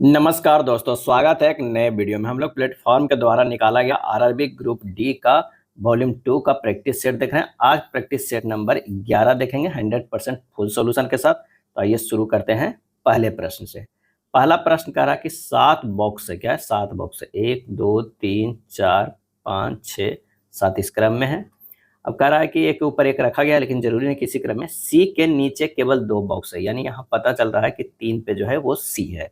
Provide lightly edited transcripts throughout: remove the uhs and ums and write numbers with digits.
नमस्कार दोस्तों, स्वागत है एक नए वीडियो में। हम लोग प्लेटफॉर्म के द्वारा निकाला गया आरआरबी ग्रुप डी का वॉल्यूम 2 का प्रैक्टिस सेट देख रहे हैं। आज प्रैक्टिस सेट नंबर 11 देखेंगे 100% फुल सॉल्यूशन के साथ। तो आइए शुरू करते हैं पहले प्रश्न से। पहला प्रश्न कह रहा है कि 7 बॉक्स है। क्या है? 7 बॉक्स है। 1 2 3 4 5 6 7 इस क्रम में है। अब कह रहा है कि एक के ऊपर एक रखा गया है, लेकिन जरूरी नहीं किसी क्रम में। सी के नीचे केवल 2 बॉक्स है, यानी यहाँ पता चल रहा है कि 3 पे जो है वो सी है।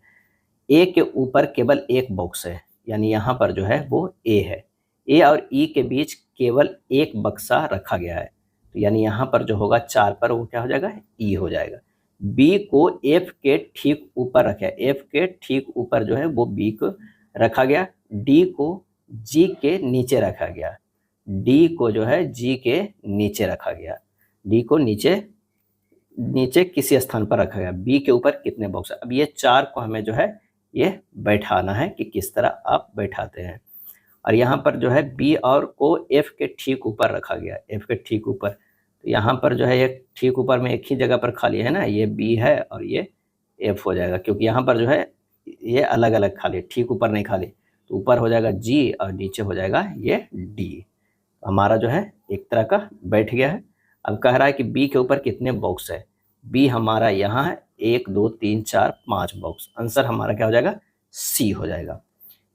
ए के ऊपर केवल एक बॉक्स है, यानी यहाँ पर जो है वो ए है। ए और ई के बीच केवल एक बक्सा रखा गया है, तो यानी यहाँ पर जो होगा 4 पर वो क्या हो जाएगा? ई हो जाएगा। बी को एफ के ठीक ऊपर रखा है, एफ के ठीक ऊपर जो है वो बी को रखा गया। डी को जी के नीचे रखा गया, डी को जो है जी के नीचे रखा गया। डी को नीचे नीचे किसी स्थान पर रखा गया। बी के ऊपर कितने बॉक्स है? अब ये 4 को हमें जो है ये बैठाना है कि किस तरह आप बैठाते हैं। और यहाँ पर जो है बी और को एफ के ठीक ऊपर रखा गया, एफ के ठीक ऊपर। तो यहाँ पर जो है एक ठीक ऊपर में एक ही जगह पर खाली है ना, ये बी है और ये एफ हो जाएगा, क्योंकि यहाँ पर जो है ये अलग अलग खाली, ठीक ऊपर नहीं खाली। तो ऊपर हो जाएगा जी और नीचे हो जाएगा ये डी। हमारा जो है एक तरह का बैठ गया है। अब कह रहा है कि बी के ऊपर कितने बॉक्स है। बी हमारा यहाँ है 1 2 3 4 5 बॉक्स। आंसर हमारा क्या हो जाएगा? सी हो जाएगा।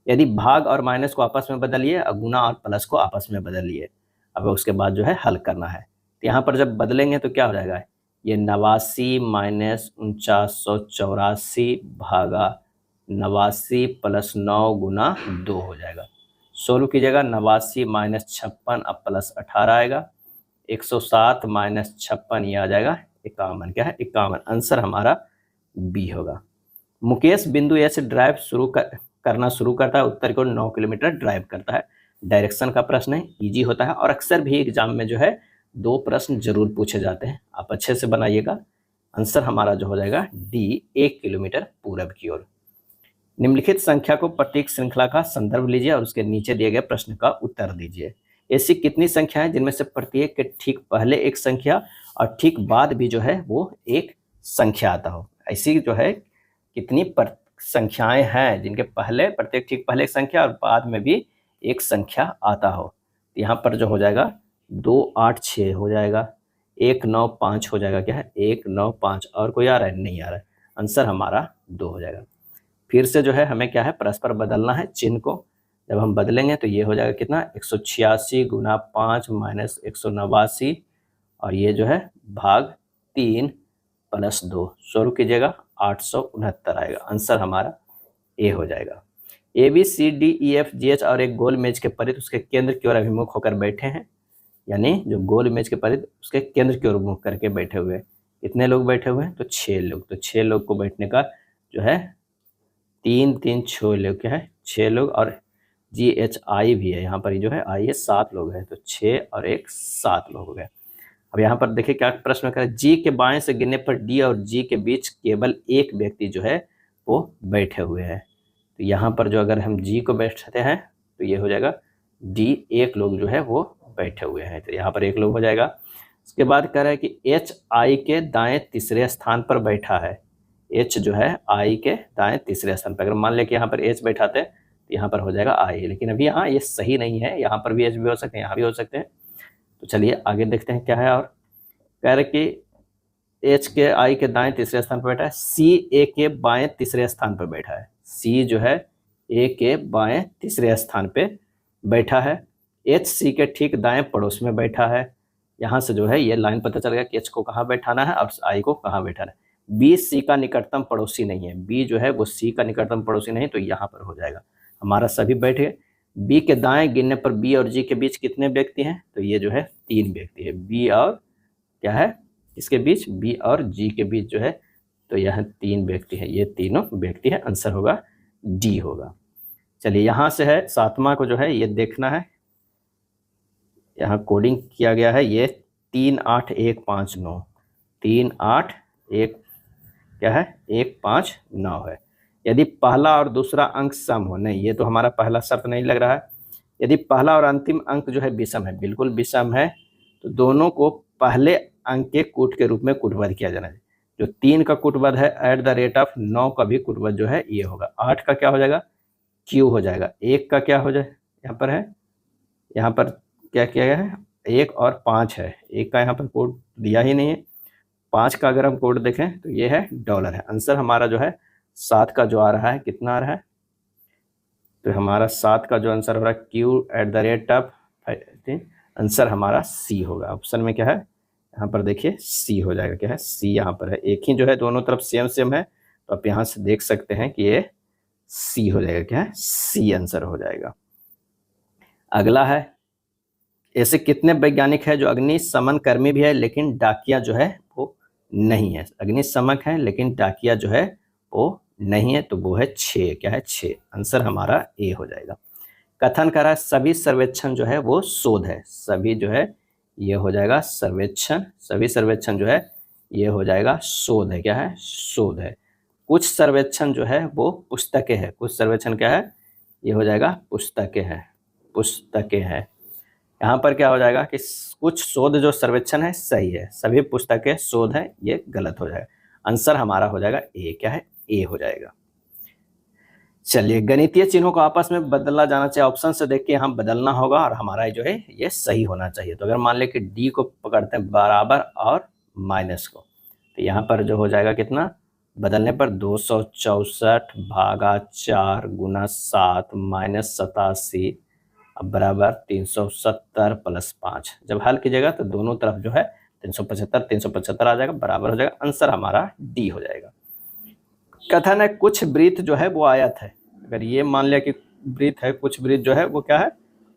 यदि भाग और माइनस को आपस में बदलिए और गुना और प्लस को आपस में बदलिए। अब उसके बाद जो है हल करना है। तो यहाँ पर जब बदलेंगे तो क्या हो जाएगा? ये 89 माइनस 4984 भागा 89 प्लस 9 गुना 2 हो जाएगा। सोल्व कीजिएगा। 89 माइनस 56 अब प्लस 18 आएगा। 107 माइनस 56 ये आ जाएगा 51। क्या है? 51। आंसर हमारा बी होगा। मुकेश बिंदु ए से ड्राइव करना शुरू करता है, उत्तर की ओर 9 किलोमीटर ड्राइव करता है। डायरेक्शन का प्रश्न है, इजी होता है और अक्सर भी एग्जाम में जो है 2 प्रश्न जरूर पूछे जाते हैं। आप अच्छे से बनाइएगा। आंसर हमारा जो हो जाएगा डी, 1 किलोमीटर पूरब की ओर। निम्नलिखित संख्या को प्रतीक श्रृंखला का संदर्भ लीजिए और उसके नीचे दिए गए प्रश्न का उत्तर दीजिए। ऐसी कितनी संख्या है जिनमें से प्रत्येक के ठीक पहले एक संख्या और ठीक बाद भी जो है वो एक संख्या आता हो? ऐसी जो है कितनी संख्याएं हैं जिनके पहले प्रत्येक ठीक पहले एक संख्या और बाद में भी एक संख्या आता हो? यहाँ पर जो हो जाएगा 2 8 6 हो जाएगा, 1 9 5 हो जाएगा। क्या है? 1 9 5। और कोई आ रहा है? नहीं आ रहा है। आंसर हमारा 2 हो जाएगा। फिर से जो है हमें क्या है? परस्पर बदलना है चिन्ह को। जब हम बदलेंगे तो ये हो जाएगा कितना? 186 गुना 5 माइनस 189 और ये जो है भाग 3 प्लस 2। शुरू कीजिएगा। 869 आएगा। आंसर हमारा ए हो जाएगा। A B C D E F G H और एक गोल मेज के परिध उसके केंद्र की ओर अभिमुख होकर बैठे हैं, यानी जो गोल मेज के परिध उसके केंद्र की ओर मुख करके बैठे हुए। कितने लोग बैठे हुए हैं? तो 6 लोग। तो 6 लोग को बैठने का जो है 3 3 6 लोग। क्या है? 6 लोग। और जी एच आई भी है यहाँ पर, जो है आई है 7 लोग हैं। तो 6 और 1 7 लोग हो गए। अब यहाँ पर देखिए क्या प्रश्न कर, जी के बाएं से गिनने पर डी और जी के बीच केवल एक व्यक्ति जो है वो बैठे हुए हैं। तो यहाँ पर जो अगर हम जी को बैठते हैं तो ये हो जाएगा डी, एक लोग जो है वो बैठे हुए हैं। तो यहाँ पर एक लोग हो जाएगा। उसके बाद कह रहा है कि एच आई के दाएं तीसरे स्थान पर बैठा है। एच जो है आई के दाएं तीसरे स्थान पर, अगर मान लें कि यहाँ पर एच बैठाते हैं तो यहाँ पर हो जाएगा आई, लेकिन अभी यहाँ ये सही नहीं है। यहाँ पर भी एच भी हो सकते हैं, यहाँ भी हो सकते हैं। तो चलिए आगे देखते हैं क्या है। और कह रहे कि एच के आई के दाएं तीसरे स्थान पर बैठा है, सी ए के बाएं तीसरे स्थान पर बैठा है। सी जो है ए के बाएं तीसरे स्थान पे बैठा है। एच सी के ठीक दाएं पड़ोस में बैठा है। यहाँ से जो है ये लाइन पता चल गया कि एच को कहाँ बैठाना है और आई को कहाँ बैठाना है। बी सी का निकटतम पड़ोसी नहीं है, बी जो है वो सी का निकटतम पड़ोसी नहीं, तो यहाँ पर हो जाएगा हमारा सभी बैठ गए। बी के दाएं गिनने पर बी और जी के बीच कितने व्यक्ति हैं? तो ये जो है 3 व्यक्ति है। बी और क्या है इसके बीच? बी और जी के बीच जो है, तो यह 3 व्यक्ति है। ये तीनों व्यक्ति है। आंसर होगा डी होगा। चलिए यहाँ से है 7वां को जो है ये देखना है। यहाँ कोडिंग किया गया है ये 3 8 1 5 9, 3 8 1 क्या है 1 5 9 है। यदि पहला और दूसरा अंक सम हो, नहीं ये तो हमारा पहला शर्त नहीं लग रहा है। यदि पहला और अंतिम अंक जो है विषम है, बिल्कुल विषम है, तो दोनों को पहले अंक के कूट के रूप में कूटबद्ध किया जाना है। जो 3 का कूटपद है @ 9 का भी कूटपद जो है ये होगा। 8 का क्या हो जाएगा, क्यू हो जाएगा। 1 का क्या हो जाए, यहाँ पर है, यहाँ पर क्या किया गया है, 1 और 5 है। 1 का यहाँ पर कोड दिया ही नहीं है। 5 का अगर हम कोड देखें तो ये है डॉलर है। आंसर हमारा जो है 7 का जो आ रहा है, कितना आ रहा है, तो हमारा 7 का जो आंसर हो रहा है Q@, आंसर हमारा सी होगा। ऑप्शन में क्या है, यहाँ पर देखिए सी हो जाएगा। क्या है, सी यहाँ पर है। एक ही जो है, दोनों तरफ सेम सेम है, तो आप यहाँ से देख सकते हैं कि ये सी हो जाएगा। क्या है, सी आंसर हो जाएगा। अगला है, ऐसे कितने वैज्ञानिक है जो अग्निशमन कर्मी भी है लेकिन डाकिया जो है वो नहीं है। अग्निशमक है लेकिन डाकिया जो है वो नहीं है, तो वो है 6। क्या है, 6। आंसर हमारा ए हो जाएगा। कथन कर रहा है सभी सर्वेक्षण जो है वो शोध है। सभी जो है ये हो जाएगा सर्वेक्षण, सभी सर्वेक्षण जो है ये हो जाएगा शोध है। क्या है, शोध है। कुछ सर्वेक्षण जो है वो पुस्तकें है। कुछ सर्वेक्षण क्या है, ये हो जाएगा पुस्तकें है, पुस्तकें है। यहाँ पर क्या हो जाएगा कि कुछ शोध जो सर्वेक्षण है सही है, सभी पुस्तकें शोध है ये गलत हो जाएगा। आंसर हमारा हो जाएगा ए। क्या है, ए हो जाएगा। चलिए, गणितीय चिन्हों को आपस में बदला जाना चाहिए। ऑप्शन से देख के यहाँ बदलना होगा और हमारा जो है ये सही होना चाहिए। तो अगर मान ले कि डी को पकड़ते हैं बराबर और माइनस को, तो यहाँ पर जो हो जाएगा कितना, बदलने पर 264 भागा 4 गुना 7 माइनस 87 अब बराबर 370 प्लस 5। जब हल कीजिएगा तो दोनों तरफ जो है 375 आ जाएगा, बराबर हो जाएगा। आंसर हमारा डी हो जाएगा। कथन है कुछ वृत्त जो है वो आयत है। अगर ये मान लिया कि वृत्त है, कुछ वृत्त जो है वो क्या है,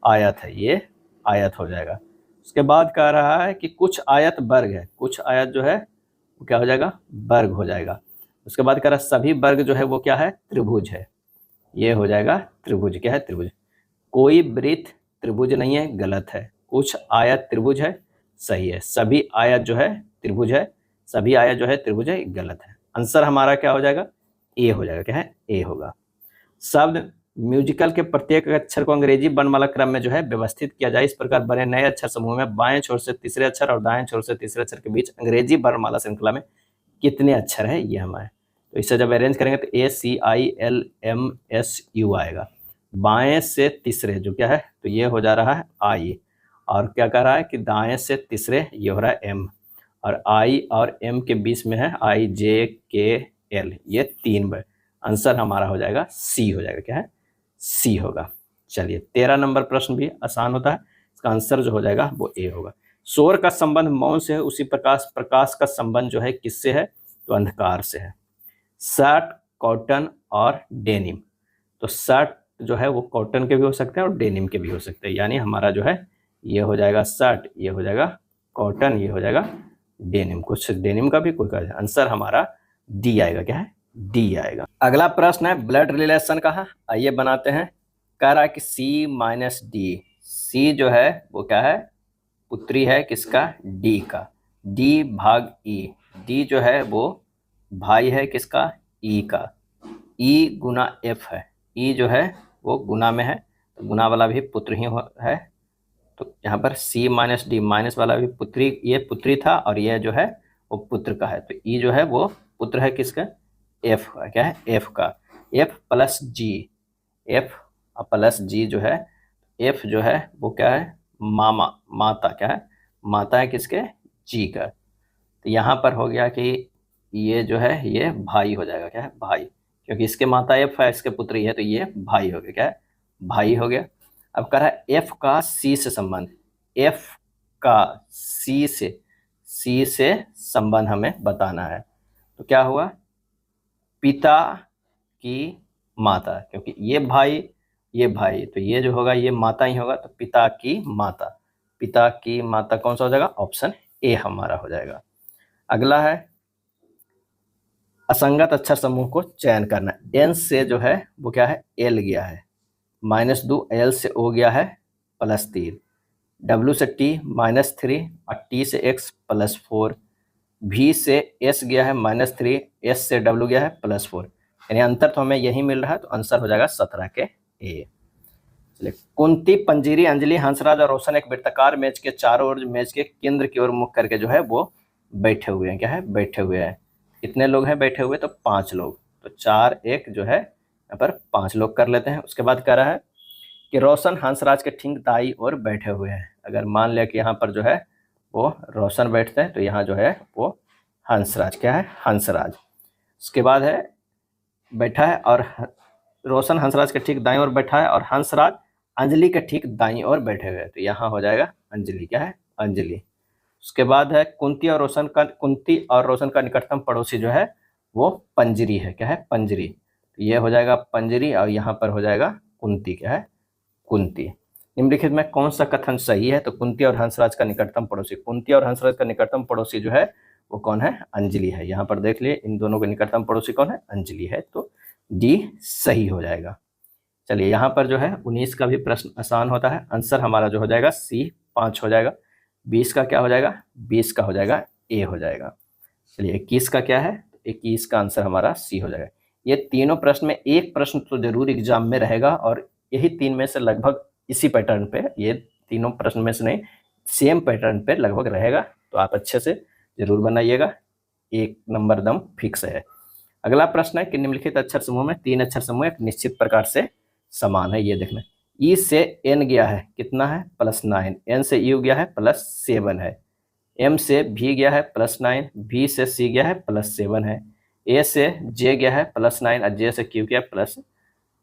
आयत है, ये आयत हो जाएगा। उसके बाद कह रहा है कि कुछ आयत वर्ग है। कुछ आयत जो है वो क्या हो जाएगा, वर्ग हो जाएगा। उसके बाद कह रहा है सभी वर्ग जो है वो क्या है, त्रिभुज है, ये हो जाएगा त्रिभुज। क्या है, त्रिभुज। कोई वृत्त त्रिभुज नहीं है, गलत है। कुछ आयत त्रिभुज है, सही है। सभी आयत जो है त्रिभुज है, सभी आयत जो है त्रिभुज है, गलत है। आंसर हमारा क्या हो जाएगा, ए हो जाएगा। क्या है, ए होगा। शब्द म्यूजिकल के प्रत्येक अक्षर को अंग्रेजी वर्णमाला क्रम में जो है व्यवस्थित किया जाए। इस प्रकार बने नए अक्षर समूह में बाएं छोर से तीसरे अक्षर और दाएं छोर से तीसरे अक्षर के बीच अंग्रेजी वर्णमाला श्रृंखला में कितने अक्षर है, ये हमारे। तो इसे जब अरेंज करेंगे तो ACILMSU आएगा। बाएं से तीसरे जो क्या है, तो ये हो जा रहा है आई, और क्या कह रहा है कि दाएं से तीसरे ये हो रहा है एम, और आई और एम के बीच में है IJKL, ये 3 बार। आंसर हमारा हो जाएगा सी हो जाएगा। क्या है, सी होगा। चलिए, 13 नंबर प्रश्न भी आसान होता है। इसका आंसर जो हो जाएगा वो ए होगा। शोर का संबंध मौन से है, उसी प्रकाश का संबंध जो है किससे है, तो अंधकार से है। शर्ट, कॉटन और डेनिम, तो शर्ट जो है वो कॉटन के भी हो सकते हैं और डेनिम के भी हो सकते हैं। यानी हमारा जो है ये हो जाएगा शर्ट, ये हो जाएगा कॉटन, ये हो जाएगा डेनिम। कुछ डेनिम का भी, कोई का। आंसर हमारा डी आएगा। क्या है, डी आएगा। अगला प्रश्न है ब्लड रिलेशन का है, आइए बनाते हैं। कह रहा है कि C माइनस डी, सी जो है वो क्या है, पुत्री है किसका, डी का। डी भाग ई, डी जो है वो भाई है किसका, ई का। ई गुना एफ है, ई जो है वो गुना में है, तो गुना वाला भी पुत्र ही है। तो यहाँ पर C माइनस डी, माइनस वाला भी पुत्री, ये पुत्री था और ये जो है वो पुत्र का है। तो ई जो है वो पुत्र है किसका, एफ का। क्या है, एफ का। एफ प्लस जी, एफ प्लस जी जो है, एफ जो है वो क्या है, मामा, माता। क्या है, माता है किसके, जी का। तो यहाँ पर हो गया कि ये जो है ये भाई हो जाएगा। क्या है, भाई, क्योंकि इसके माता एफ है, इसके पुत्री है, तो ये भाई हो गया। क्या है, भाई हो गया। अब कह रहा है एफ का सी से संबंध, एफ का सी से संबंध हमें बताना है। तो क्या हुआ, पिता की माता, क्योंकि ये भाई ये भाई, तो ये जो होगा ये माता ही होगा। तो पिता की माता, पिता की माता कौन सा हो जाएगा, ऑप्शन ए हमारा हो जाएगा। अगला है असंगत अक्षर समूह को चयन करना। एन से जो है वो क्या है, एल गया है, -2, एल से ओ गया है +3, डब्ल्यू से टी -3 और टी से एक्स +4, भी से एस गया है -3, एस से डब्ल्यू गया है +4। यानी अंतर तो हमें यही मिल रहा है, तो आंसर हो जाएगा 17 के ए। चलिए, कुंती, पंजीरी, अंजलि, हंसराज और रोशन एक वृत्ताकार मेज के चारों ओर, मेज के केंद्र की ओर मुख करके जो है वो बैठे हुए हैं। क्या है, बैठे हुए हैं। कितने लोग हैं बैठे हुए, तो 5 लोग, तो 4 1 जो है यहाँ पर 5 लोग कर लेते हैं। उसके बाद कह रहा है कि रोशन हंसराज के ठीक दाई ओर बैठे हुए हैं। अगर मान लिया कि यहाँ पर जो है वो रोशन बैठते हैं तो यहाँ जो है वो हंसराज, क्या है, हंसराज। उसके बाद है बैठा है और रोशन हंसराज के ठीक दाईं ओर बैठा है और हंसराज अंजलि के ठीक दाईं ओर बैठे हुए हैं, तो यहाँ हो जाएगा अंजलि, क्या है, अंजलि। उसके बाद है कुंती और रोशन का निकटतम पड़ोसी जो है वो पंजरी है, क्या है, पंजरी। तो ये हो जाएगा पंजरी और यहाँ पर हो जाएगा कुंती, क्या है, कुंती। निम्नलिखित में कौन सा कथन सही है, तो कुंती और हंसराज का निकटतम पड़ोसी, कुंती और हंसराज का निकटतम पड़ोसी जो है वो कौन है, अंजलि है। यहाँ पर देख लिए इन दोनों के निकटतम पड़ोसी कौन है, अंजलि है, तो डी सही हो जाएगा। चलिए यहाँ पर जो है 19 का भी प्रश्न आसान होता है। आंसर हमारा जो हो जाएगा सी 5 हो जाएगा। 20 का क्या हो जाएगा, 20 का हो जाएगा ए हो जाएगा। चलिए 21 का क्या है, 21 का आंसर हमारा सी हो जाएगा। ये तीनों प्रश्न में एक प्रश्न तो जरूर एग्जाम में रहेगा और यही 3 में से लगभग इसी पैटर्न पे, ये तीनों प्रश्न में से नहीं, सेम पैटर्न पे लगभग रहेगा, तो आप अच्छे से जरूर बनाइएगा, 1 नंबर दम फिक्स है। अगला प्रश्न है कि निम्नलिखित अक्षर समूह में 3 अक्षर समूह एक निश्चित प्रकार से समान है। ये देखना, ई से एन गया है, कितना है, +9, एन से यू गया है +7 है, एम से भी गया है +9, भी से सी गया है +7 है, ए से जे गया है +9 और जे से क्यू गया प्लस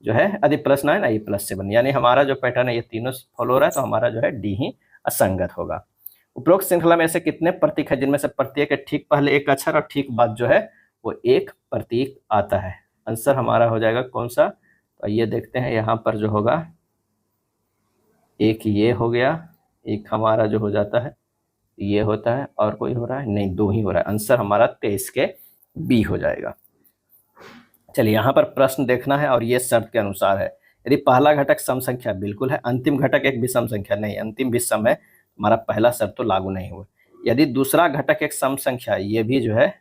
जो है अधि +9 और ये +7, यानी हमारा जो पैटर्न है ये तीनों फॉलो हो रहा है, तो हमारा जो है डी ही असंगत होगा। उपरोक्त श्रृंखला में ऐसे कितने प्रतीक है जिनमें से प्रत्येक के ठीक पहले एक अक्षर और ठीक बाद जो है वो एक प्रतीक आता है। आंसर हमारा हो जाएगा कौन सा, तो ये देखते हैं यहाँ पर जो होगा, एक ये हो गया, एक हमारा जो हो जाता है ये होता है, और कोई हो रहा है नहीं, 2 ही हो रहा है। आंसर हमारा 23 के बी हो जाएगा। चलिए यहाँ पर प्रश्न देखना है और ये शर्त के अनुसार है। यदि पहला घटक सम संख्या, बिल्कुल है, अंतिम घटक एक विषम संख्या नहीं, अंतिम भी सम है, हमारा पहला शर्त तो लागू नहीं हुआ। यदि दूसरा घटक एक सम संख्या, ये भी जो है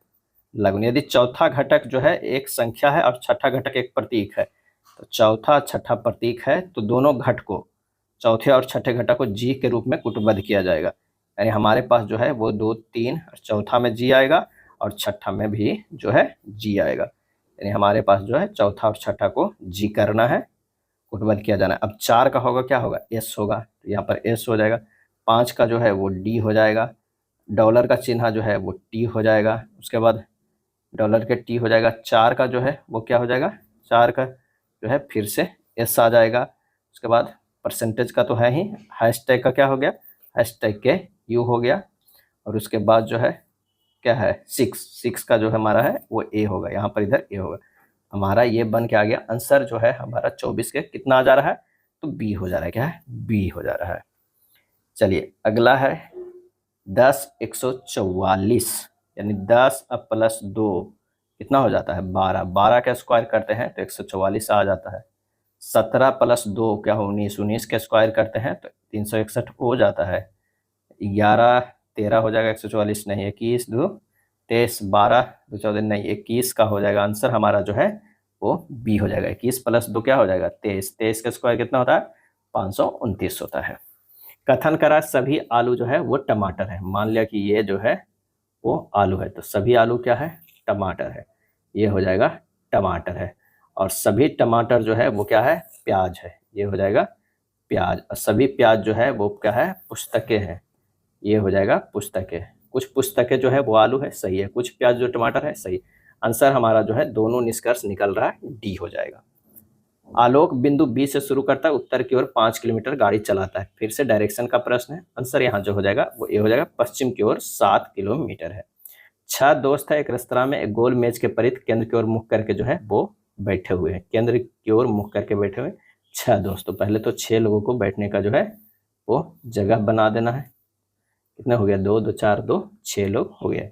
लागू नहीं। यदि चौथा घटक जो है एक संख्या है और छठा घटक एक प्रतीक है, तो चौथा छठा प्रतीक है तो दोनों घटकों, चौथे और छठे घटक को जी के रूप में कुटबद्ध किया जाएगा। यानी हमारे पास जो है वो 2 3 और चौथा में जी आएगा और छठा में भी जो है जी आएगा। यानी हमारे पास जो है चौथा और छठा को जी करना है, कुटबद्ध किया जाना है। अब 4 का होगा, क्या होगा, एस होगा, तो यहाँ पर एस हो जाएगा। 5 का जो है वो डी हो जाएगा, डॉलर का चिन्ह जो है वो टी हो जाएगा, उसके बाद डॉलर के टी हो जाएगा। 4 का जो है वो क्या हो जाएगा, 4 का जो है फिर से एस आ जाएगा। उसके बाद परसेंटेज का तो है ही, हैशटैग का क्या हो गया, हैशटैग के यू हो गया, और उसके बाद जो है क्या है 6 का जो हमारा है वो ए होगा, यहाँ पर इधर ए होगा। हमारा ये बन के आ गया। आंसर जो है हमारा 24 के कितना आ जा रहा है, तो बी हो जा रहा है, क्या है, बी हो जा रहा है। चलिए अगला है 10 144, यानी 10 अब +2 कितना हो जाता है, 12, 12 का स्क्वायर करते हैं तो 144 आ जाता है। 17 +2 क्या हो, 19, 19 का स्क्वायर करते हैं तो 361 हो जाता है। 11 13 हो जाएगा, 144 नहीं, 21 2 23 12 2 14 नहीं, 21 का हो जाएगा। आंसर हमारा जो है वो बी हो जाएगा। 21 + 2 क्या हो जाएगा, 23, 23 का स्क्वायर कितना होता है, 529 होता है। कथन करा सभी आलू जो है वो टमाटर है। मान लिया कि ये जो है वो आलू है, तो सभी आलू क्या है, टमाटर है, ये हो जाएगा टमाटर है। और सभी टमाटर जो है वो क्या है, प्याज है, ये हो जाएगा प्याज। और सभी प्याज जो है वो क्या है, पुस्तकें हैं, ये हो जाएगा पुस्तकें। कुछ पुस्तकें जो है वो आलू है, सही है, कुछ प्याज जो टमाटर है, सही। आंसर हमारा जो है दोनों निष्कर्ष निकल रहा है, डी हो जाएगा। आलोक बिंदु बी से शुरू करता है, उत्तर की ओर 5 किलोमीटर गाड़ी चलाता है। फिर से डायरेक्शन का प्रश्न है। आंसर यहाँ जो हो जाएगा वो ये हो जाएगा, पश्चिम की ओर 7 किलोमीटर है। 6 दोस्त है एक रेस्तरां में, एक गोल मेज के परित केंद्र की ओर मुख करके जो है वो बैठे हुए हैं, केंद्र की ओर मुख करके बैठे हुए 6 दोस्त। तो पहले तो 6 लोगों को बैठने का जो है वो जगह बना देना है। कितने हो गया, 2 2 4 2 6 लोग हो गए।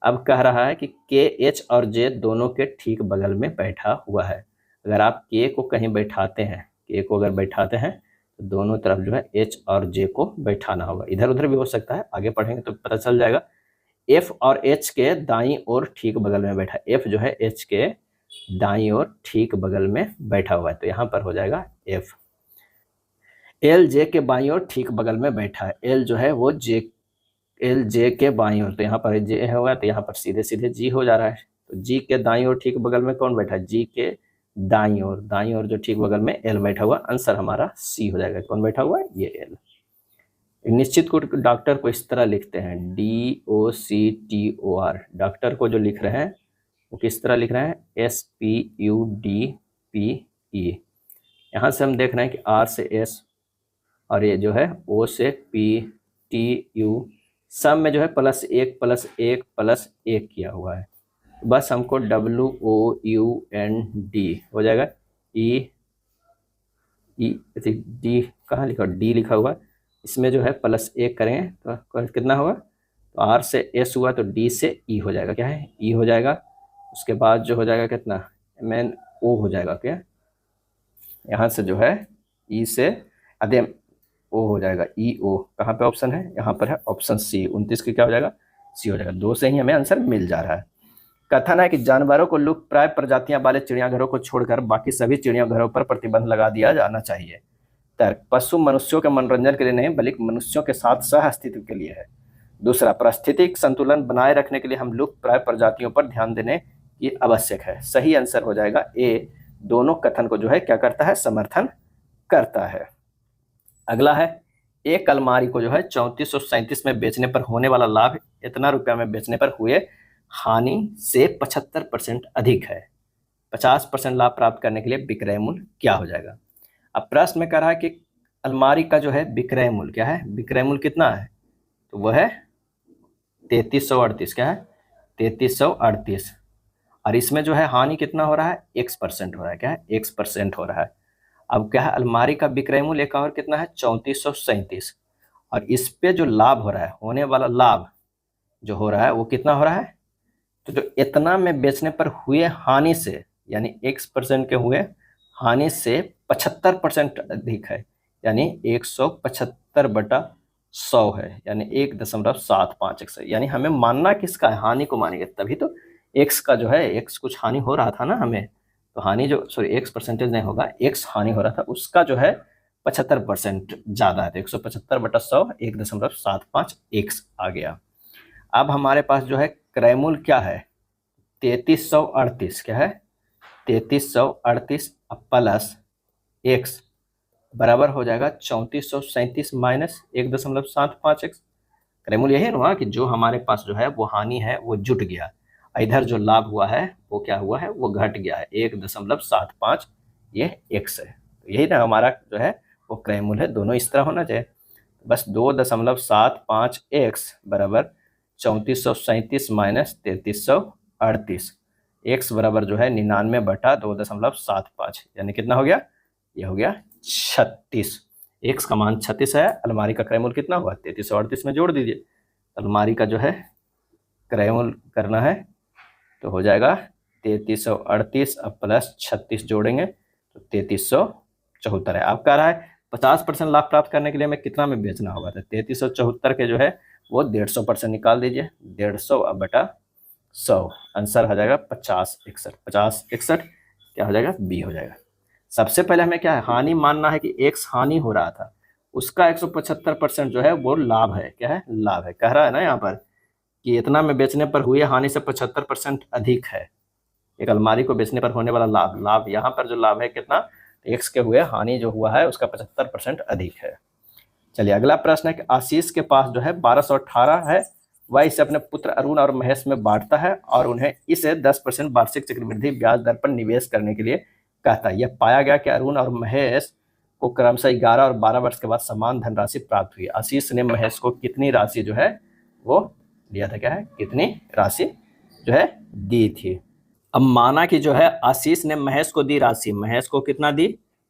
अब कह रहा है कि के एच और जे दोनों के ठीक बगल में बैठा हुआ है। अगर आप के को कहीं बैठाते हैं, के को अगर बैठाते हैं तो दोनों तरफ जो है एच और जे को बैठाना होगा। इधर उधर भी हो सकता है, आगे पढ़ेंगे तो पता चल जाएगा। एफ और एच के दाईं ओर ठीक बगल में बैठा, एफ जो है एच के दाईं ओर ठीक बगल में बैठा हुआ है, तो यहाँ पर हो जाएगा एफ। एल जे के बाईं ओर ठीक बगल में बैठा है, एल जो है वो जे, एल जे के बाईं ओर, तो यहाँ पर जे होगा तो यहाँ पर सीधे सीधे जी हो जा रहा है, तो जी के दाईं ओर ठीक बगल में कौन बैठा है, जी के दाईं ओर जो ठीक बगल में एल बैठा हुआ, आंसर हमारा सी हो जाएगा। कौन बैठा हुआ है, ये एल। निश्चित को डॉक्टर को इस तरह लिखते हैं, DOCTOR। डॉक्टर को जो लिख रहे हैं वो किस तरह लिख रहे हैं, SPUDPE। यहाँ से हम देख रहे हैं कि R से S और ये जो है O से PTU, सब में जो है +1 किया हुआ है। बस हमको WOUND हो जाएगा, डी कहाँ लिखा, डी लिखा हुआ, इसमें जो है +1 करेंगे तो कितना होगा, तो आर से एस हुआ तो डी से ई हो जाएगा, क्या है, ई हो जाएगा। उसके बाद जो हो जाएगा कितना, MNO हो जाएगा, क्या यहाँ से जो है ई से अदे ओ हो जाएगा, EO। कहाँ पे ऑप्शन है, यहाँ पर है ऑप्शन सी, 29 की क्या हो जाएगा, सी हो जाएगा। 2 से ही हमें आंसर मिल जा रहा है। कथन है कि जानवरों को लुप्त प्राय प्रजातियां वाले चिड़ियाघरों को छोड़कर बाकी सभी चिड़ियाघरों पर प्रतिबंध लगा दिया जाना चाहिए। तर्क, पशु मनुष्यों के मनोरंजन के लिए नहीं बल्कि मनुष्यों के साथ सह अस्तित्व के लिए है। दूसरा, पारिस्थितिक संतुलन बनाए रखने के लिए हम लुप्त प्राय प्रजातियों पर ध्यान देने की आवश्यक है। सही आंसर हो जाएगा ए, दोनों कथन को जो है क्या करता है, समर्थन करता है। अगला है, एक अलमारी को जो है 3437 में बेचने पर होने वाला लाभ इतना रुपया में बेचने पर हुए हानि से 75% अधिक है। 50% लाभ प्राप्त करने के लिए विक्रय मूल्य क्या हो जाएगा। अब प्रश्न में कह रहा है कि अलमारी का जो है विक्रय मूल्य क्या है, विक्रय मूल्य कितना है, तो वह है 3338, क्या है 3338, और इसमें जो है हानि कितना हो रहा है, X% हो रहा है, क्या है X% हो रहा है। अब क्या है, अलमारी का विक्रय मूल्य एक और कितना है 3437, और इस पे जो लाभ हो रहा है, होने वाला लाभ जो हो रहा है वो कितना हो रहा है, तो जो इतना में बेचने पर हुए हानि से, यानी X% के हुए हानि से 75% अधिक है, यानी 175/100 है, यानी 1.75x है। यानी हमें मानना किसका है, हानि को मानेंगे, तभी तो x का जो है, x कुछ हानि हो रहा था ना हमें, तो हानि जो x% नहीं होगा, x हानि हो रहा था, उसका जो है 75% ज़्यादा है, तो 175/100 1.75x आ गया। अब हमारे पास जो है क्रय मूल्य क्या है, 3338, क्या है 3338 प्लस x बराबर हो जाएगा 3437 माइनस 1.75x। क्रय मूल्य यही ना कि जो हमारे पास जो है वो हानि है वो जुट गया, इधर जो लाभ हुआ है वो क्या हुआ है, वो घट गया है, 1.75 ये x है। तो यही ना हमारा जो है वो क्रय मूल्य है, दोनों इस तरह होना चाहिए। बस 2.75x बराबर 3437 माइनस 3338, x बराबर जो है 99/2.75, यानी कितना हो गया, ये हो गया 36। x का मान 36 है, अलमारी का क्रय मूल्य कितना हुआ, 3338 में जोड़ दीजिए। अलमारी का जो है क्रय मूल्य करना है तो हो जाएगा 3338 प्लस 36 जोड़ेंगे तो 3374 है। आप कह रहा है 50% लाभ प्राप्त करने के लिए हमें कितना में बेचना होगा, तो 3374 के जो है वो 150% निकाल दीजिए, 150/100, आंसर हो जाएगा 5061। 5061 क्या हो जाएगा, बी हो जाएगा। सबसे पहले हमें क्या है, हानि मानना है कि x हानि हो रहा था, उसका 175% जो है वो लाभ है, क्या है, लाभ है। कह रहा है ना यहाँ पर कि इतना में बेचने पर हुए हानि से 75% अधिक है, एक अलमारी को बेचने पर होने वाला लाभ यहाँ पर जो लाभ है कितना, x के हुए हानि जो हुआ है उसका 75% अधिक है। चलिए अगला प्रश्न है कि आशीष के पास जो है 1218 है, वह इसे अपने पुत्र अरुण और महेश में बांटता है और उन्हें इसे 10% वार्षिक चक्रवृद्धि ब्याज दर पर निवेश करने के लिए कहता है। यह पाया गया कि अरुण और महेश को क्रमशः 11 और 12 वर्ष के बाद समान धनराशि प्राप्त हुई। आशीष ने महेश को कितनी राशि जो है वो दिया था, क्या है, कितनी राशि जो है दी थी। अब माना कि जो है आशीष ने महेश को दी राशि, महेश को कितना दी,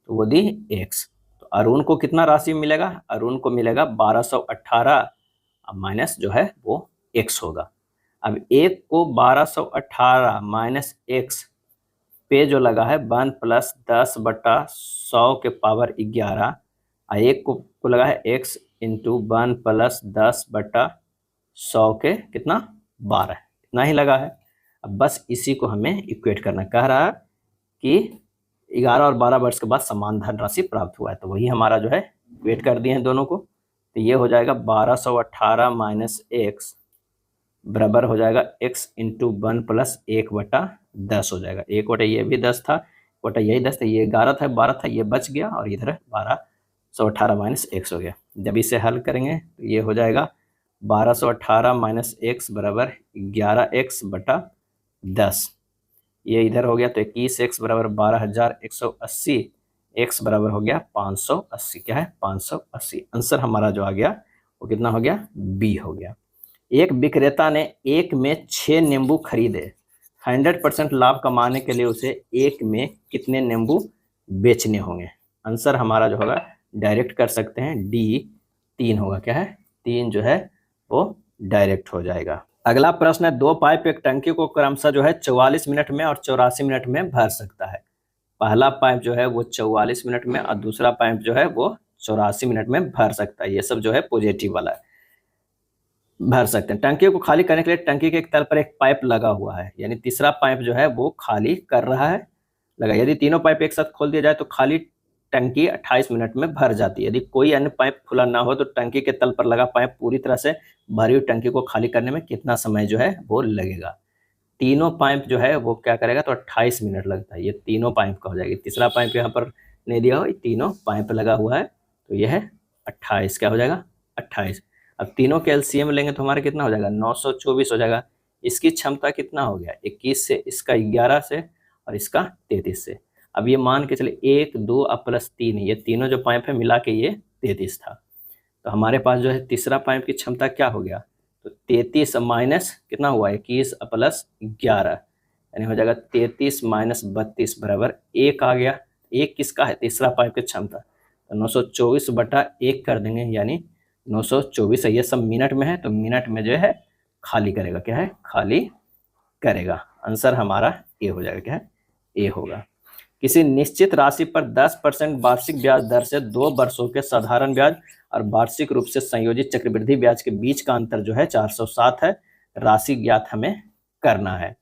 तो वो दी x। तो अरुण को कितना राशि मिलेगा, अरुण को मिलेगा 1218 माइनस जो है वो x होगा। अब एक को 1218 माइनस x पे जो लगा है 1 + 10/100 के पावर 11, और एक को लगा है x इंटू 1 + 10/100 के कितना 12, इतना ही लगा है। अब बस इसी को हमें इक्वेट करना, कह रहा है कि 11 और 12 वर्ष के बाद समान धनराशि प्राप्त हुआ है, तो वही हमारा जो है इक्वेट कर दिए हैं दोनों को, तो ये हो जाएगा 1218 माइनस x बराबर हो जाएगा x इंटू 1 प्लस 1/10 हो जाएगा। 1/, ये भी 10 था, बटा यही 10 था, ये 11 था, 12 था, ये बच गया और इधर 1218 माइनस x हो गया। जब इसे हल करेंगे तो ये हो जाएगा 1218 माइनस x बराबर 11x/10। ये इधर हो गया तो 21x बराबर 12,180, x बराबर हो गया 580। क्या है? 580। आंसर हमारा जो आ गया वो कितना हो गया? बी हो गया। एक विक्रेता ने एक में 6 नींबू खरीदे। 100% लाभ कमाने के लिए उसे एक में कितने नींबू बेचने होंगे? आंसर हमारा जो होगा डायरेक्ट कर सकते हैं, डी 3 होगा। क्या है? 3 जो है वो डायरेक्ट हो जाएगा। अगला प्रश्न है, 2 पाइप एक टंकी को क्रमशः जो है 44 मिनट में और 84 मिनट में भर सकता है। पहला पाइप जो है वो 44 मिनट में और दूसरा पाइप जो है वो 84 मिनट में भर सकता है। ये सब जो है पॉजिटिव वाला है, भर सकते हैं। टंकी को खाली करने के लिए टंकी के एक तल पर एक पाइप लगा हुआ है, यानी तीसरा पाइप जो है वो खाली कर रहा है, लगा। यदि तीनों पाइप एक साथ खोल दिया जाए तो खाली टंकी 28 मिनट में भर जाती है। यदि कोई अन्य पाइप खुला ना हो तो टंकी के तल पर लगा पाइप पूरी तरह से भरी हुई टंकी को खाली करने में कितना समय जो है वो लगेगा? तीनों पाइप जो है वो क्या करेगा? तो 28 मिनट लगता है। ये तीनों पाइप का हो जाएगी। तीसरा पाइप यहाँ पर नहीं दिया हो, तीनों पाइप लगा हुआ है तो यह है 28। क्या हो जाएगा? 28। अब तीनों के एलसीएम लेंगे तो हमारा कितना हो जाएगा? 924 हो जाएगा। इसकी क्षमता कितना हो गया? 21 से, इसका 11 से और इसका 33 से। अब ये मान के चले 1, 2 और प्लस 3, ये तीनों जो पाइप है मिला के ये 33 था। तो हमारे पास जो है तीसरा पाइप की क्षमता क्या हो गया? तो 33 माइनस कितना हुआ? 21 प्लस 11, यानी हो जाएगा 33 माइनस 32 बराबर 1 आ गया। 1 किसका है? तीसरा पाइप की क्षमता। तो 924/1 कर देंगे, यानी 924 है। ये सब मिनट में है तो मिनट में जो है खाली करेगा। क्या है? खाली करेगा। आंसर हमारा ए हो जाएगा। क्या है? ए होगा। किसी निश्चित राशि पर 10% वार्षिक ब्याज दर से 2 वर्षों के साधारण ब्याज और वार्षिक रूप से संयोजित चक्रवृद्धि ब्याज के बीच का अंतर जो है 407 है। राशि ज्ञात हमें करना है।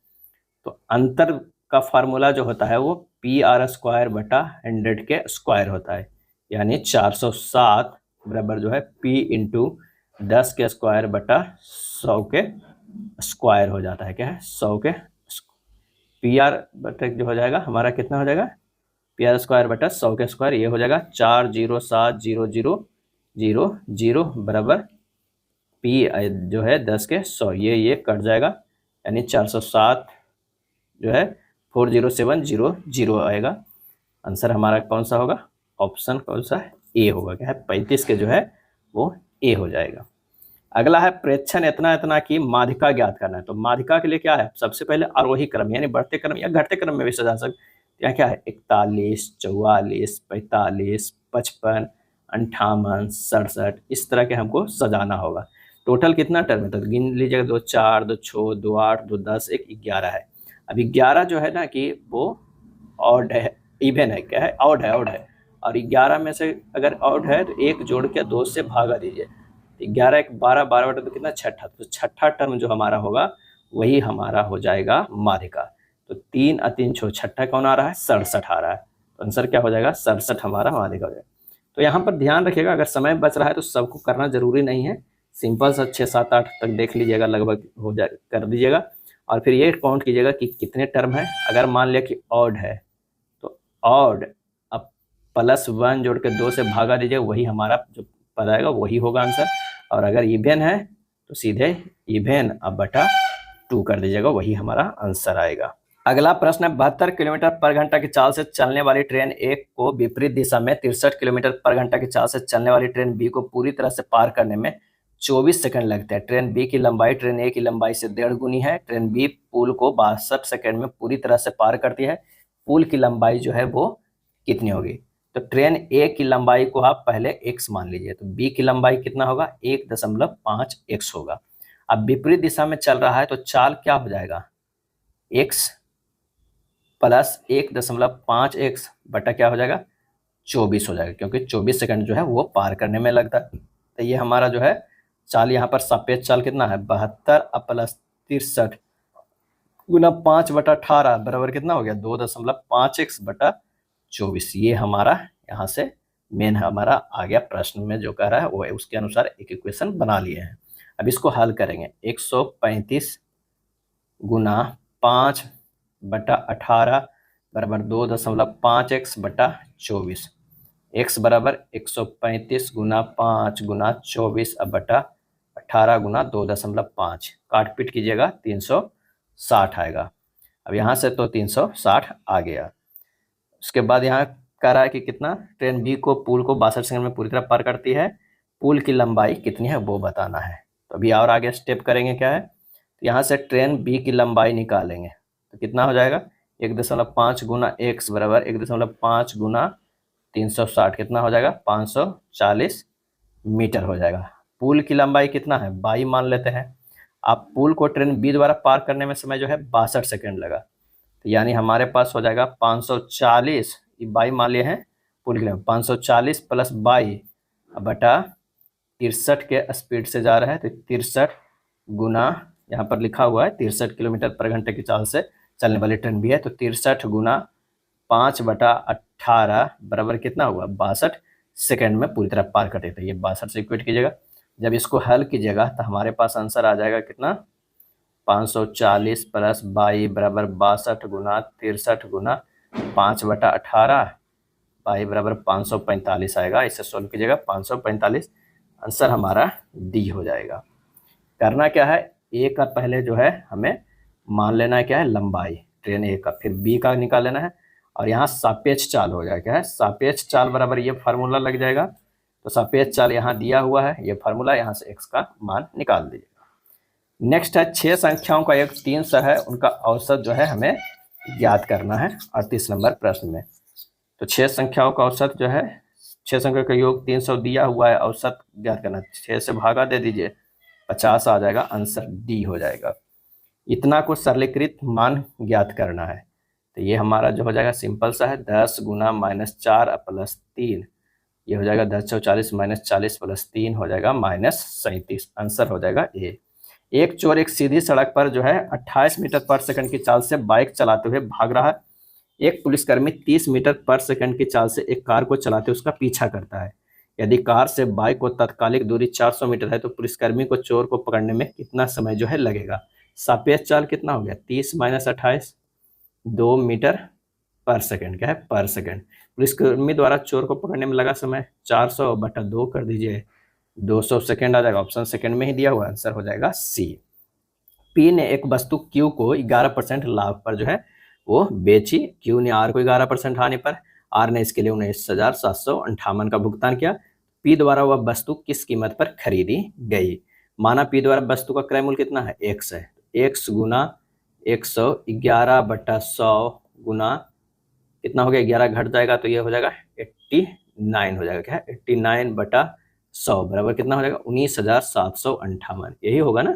तो अंतर का फार्मूला जो होता है वो PR²/100 के स्क्वायर होता है, यानी 407 बराबर जो है P इंटू 10 के स्क्वायर बटा 100 के स्क्वायर हो जाता है। क्या है? 100 के PR बटे जो हो जाएगा हमारा कितना हो जाएगा? PR²/100 के स्क्वायर, ये हो जाएगा 4070000 बराबर P जो है 10 के 100, ये कट जाएगा, यानी 407 जो है 40700 आएगा। आंसर हमारा कौन सा होगा? ऑप्शन कौन सा है? ए होगा। क्या है? 35 के जो है वो ए हो जाएगा। अगला है प्रेक्षण इतना इतना की माध्यिका ज्ञात करना है। तो माध्यिका के लिए क्या है? सबसे पहले आरोही क्रम यानी बढ़ते क्रम या घटते क्रम में भी सजा सकते। यहाँ क्या है? 41, 44, 45, 55, 58, 67, इस तरह के हमको सजाना होगा। टोटल कितना टर्म है? तो गिन लीजिएगा, 2 4, 2 6, 2 8, 2 10, 1 11 है। अब 11 जो है ना कि वो ऑड है, इवन है। क्या है? ऑड है, ऑड है। और 11 में से अगर ऑड है तो 1 जोड़ के 2 से भागा दीजिए। 11 1 12, 12 बटे तो कितना? छठा। तो छठा टर्म जो हमारा होगा वही हमारा हो जाएगा माध्यिका। तो 3 और 3 6, छठा कौन आ रहा है? 67 आ रहा है। तो आंसर क्या हो जाएगा? 67 हमारा माध्यिका हो जाएगा। तो यहाँ पर ध्यान रखिएगा, अगर समय बच रहा है तो सबको करना जरूरी नहीं है। सिंपल सा 6 7 8 तक देख लीजिएगा, लगभग हो जाए कर दीजिएगा। और फिर ये काउंट कीजिएगा कि कितने टर्म है। अगर मान लिया कि ऑड है तो ऑड अब +1 जोड़ के 2 से भागा दीजिए, वही हमारा जो पद आएगा वही होगा आंसर। और अगर इवेन है तो सीधे इवेन अब बटा 2 कर दीजिएगा, वही हमारा आंसर आएगा। अगला प्रश्न है, 72 किलोमीटर पर घंटा की चाल से चलने वाली ट्रेन ए को विपरीत दिशा में 63 किलोमीटर पर घंटा की चाल से चलने वाली ट्रेन बी को पूरी तरह से पार करने में 24 सेकंड लगते हैं। ट्रेन बी की लंबाई ट्रेन ए की लंबाई से 1.5 गुनी है। ट्रेन बी पुल को 62 सेकंड में पूरी तरह से पार करती है। पुल की लंबाई जो है वो कितनी होगी? तो ट्रेन ए की लंबाई को आप पहले x मान लीजिए, तो बी की लंबाई कितना होगा? 1.5x होगा। अब विपरीत दिशा में चल रहा है तो चाल क्या हो जाएगा? x प्लस 1.5x बटा क्या हो जाएगा? 24 हो जाएगा, क्योंकि 24 सेकंड जो है वो पार करने में लगता है। तो ये हमारा जो है चाल, यहाँ पर सापेक्ष चाल कितना है? 72 प्लस 63 गुना 5/18 बराबर कितना हो गया? 2.5x बटा 24। ये हमारा यहाँ से मेन हमारा आ गया। प्रश्न में जो कह रहा है वो उसके अनुसार एक इक्वेशन बना लिए हैं। अब इसको हल करेंगे, 135 गुना 5/18 बराबर 2.5x बटा 24। x बराबर 135 गुना 5 गुना 24 अब बटा 18 गुना 2.5, काट पीट कीजिएगा 360 आएगा। अब यहाँ से तो 360 आ गया। उसके बाद यहाँ कह रहा है कि कितना, ट्रेन बी को पुल को 62 सेकंड में पूरी तरह पार करती है, पुल की लंबाई कितनी है वो बताना है। तो अभी और आगे स्टेप करेंगे, क्या है, तो यहाँ से ट्रेन बी की लंबाई निकालेंगे तो कितना हो जाएगा, 1.5 गुना x बराबर 1.5 गुना 360 कितना हो जाएगा, 540 मीटर हो जाएगा। पुल की लंबाई कितना है, 22 मान लेते हैं। आप पुल को ट्रेन बी द्वारा पार करने में समय जो है 62 सेकंड लगा, तो यानी हमारे पास हो जाएगा 540, 22 मान लिए हैं पुल के लिए, 540 प्लस 22 बटा 63 के स्पीड से जा रहा है, तो 63 गुना, यहाँ पर लिखा हुआ है 63 किलोमीटर पर घंटे की चाल से चलने वाली ट्रेन भी है, तो 63 गुना 5/18 बराबर कितना हुआ, 62 सेकंड में पूरी तरह पार कर देते हैं। ये 62 से इक्वेट कीजिएगा, जब इसको हल कीजिएगा तो हमारे पास आंसर आ जाएगा कितना, 540 प्लस 22 बराबर 62 गुना 63 गुना 5/18, 22 बराबर 545 आएगा। इसे सोल्व कीजिएगा, 545 आंसर हमारा डी हो जाएगा। करना क्या है, ए का पहले जो है हमें मान लेना है क्या है, लंबाई ट्रेन ए का, फिर बी का निकाल लेना है, और यहाँ सापेक्ष चाल हो जाएगा, क्या है, सापेक्ष चाल बराबर ये फार्मूला लग जाएगा। तो सापेक्ष चाल यहाँ दिया हुआ है, ये फार्मूला, यहाँ से एक्स का मान निकाल दीजिएगा। नेक्स्ट है 6 संख्याओं का योग 300 है, उनका औसत जो है हमें ज्ञात करना है 38 नंबर प्रश्न में। तो 6 संख्याओं का औसत जो है, 6 संख्या का योग 300 दिया हुआ है, औसत ज्ञात करना, 6 से भागा दे दीजिए, 50 आ जाएगा, आंसर डी हो जाएगा। इतना को सरलीकृत मान ज्ञात करना है, तो ये हमारा जो हो जाएगा सिंपल सा है, 10 गुना -4 प्लस 3, ये हो जाएगा 10 × 40 -40 प्लस 3 हो जाएगा -37, आंसर हो जाएगा ए। एक चोर एक सीधी सड़क पर जो है 28 मीटर पर सेकंड की चाल से बाइक चलाते हुए भाग रहा है। एक पुलिसकर्मी 30 मीटर पर सेकंड की चाल से एक कार को चलाते हुए उसका पीछा करता है। यदि कार से बाइक को तात्कालिक दूरी 400 मीटर है तो पुलिसकर्मी को चोर को पकड़ने में कितना समय जो है लगेगा। सापेक्ष चाल कितना हो गया, 30 - 28, 2 मीटर पर सेकंड, क्या है, पर सेकंड। पुलिसकर्मी द्वारा चोर को पकड़ने में लगा समय 400 बटा 2 कर दीजिए, 200 सेकंड आ जाएगा, ऑप्शन सेकंड में ही दिया हुआ, आंसर हो जाएगा सी। पी ने एक वस्तु क्यू को 11% लाभ पर जो है वो बेची, क्यू ने आर को 11% हानि पर, आर ने इसके लिए 19,758 का भुगतान किया। पी द्वारा वह वस्तु किस कीमत पर खरीदी गई। माना पी द्वारा वस्तु का क्रय मूल्य कितना है, एक्स है, एक्स गुना 111/100 गुना कितना हो गया, 11 घट जाएगा तो ये हो जाएगा 89 हो जाएगा, क्या है, 89/100 बराबर कितना हो जाएगा, 19,758, यही होगा ना,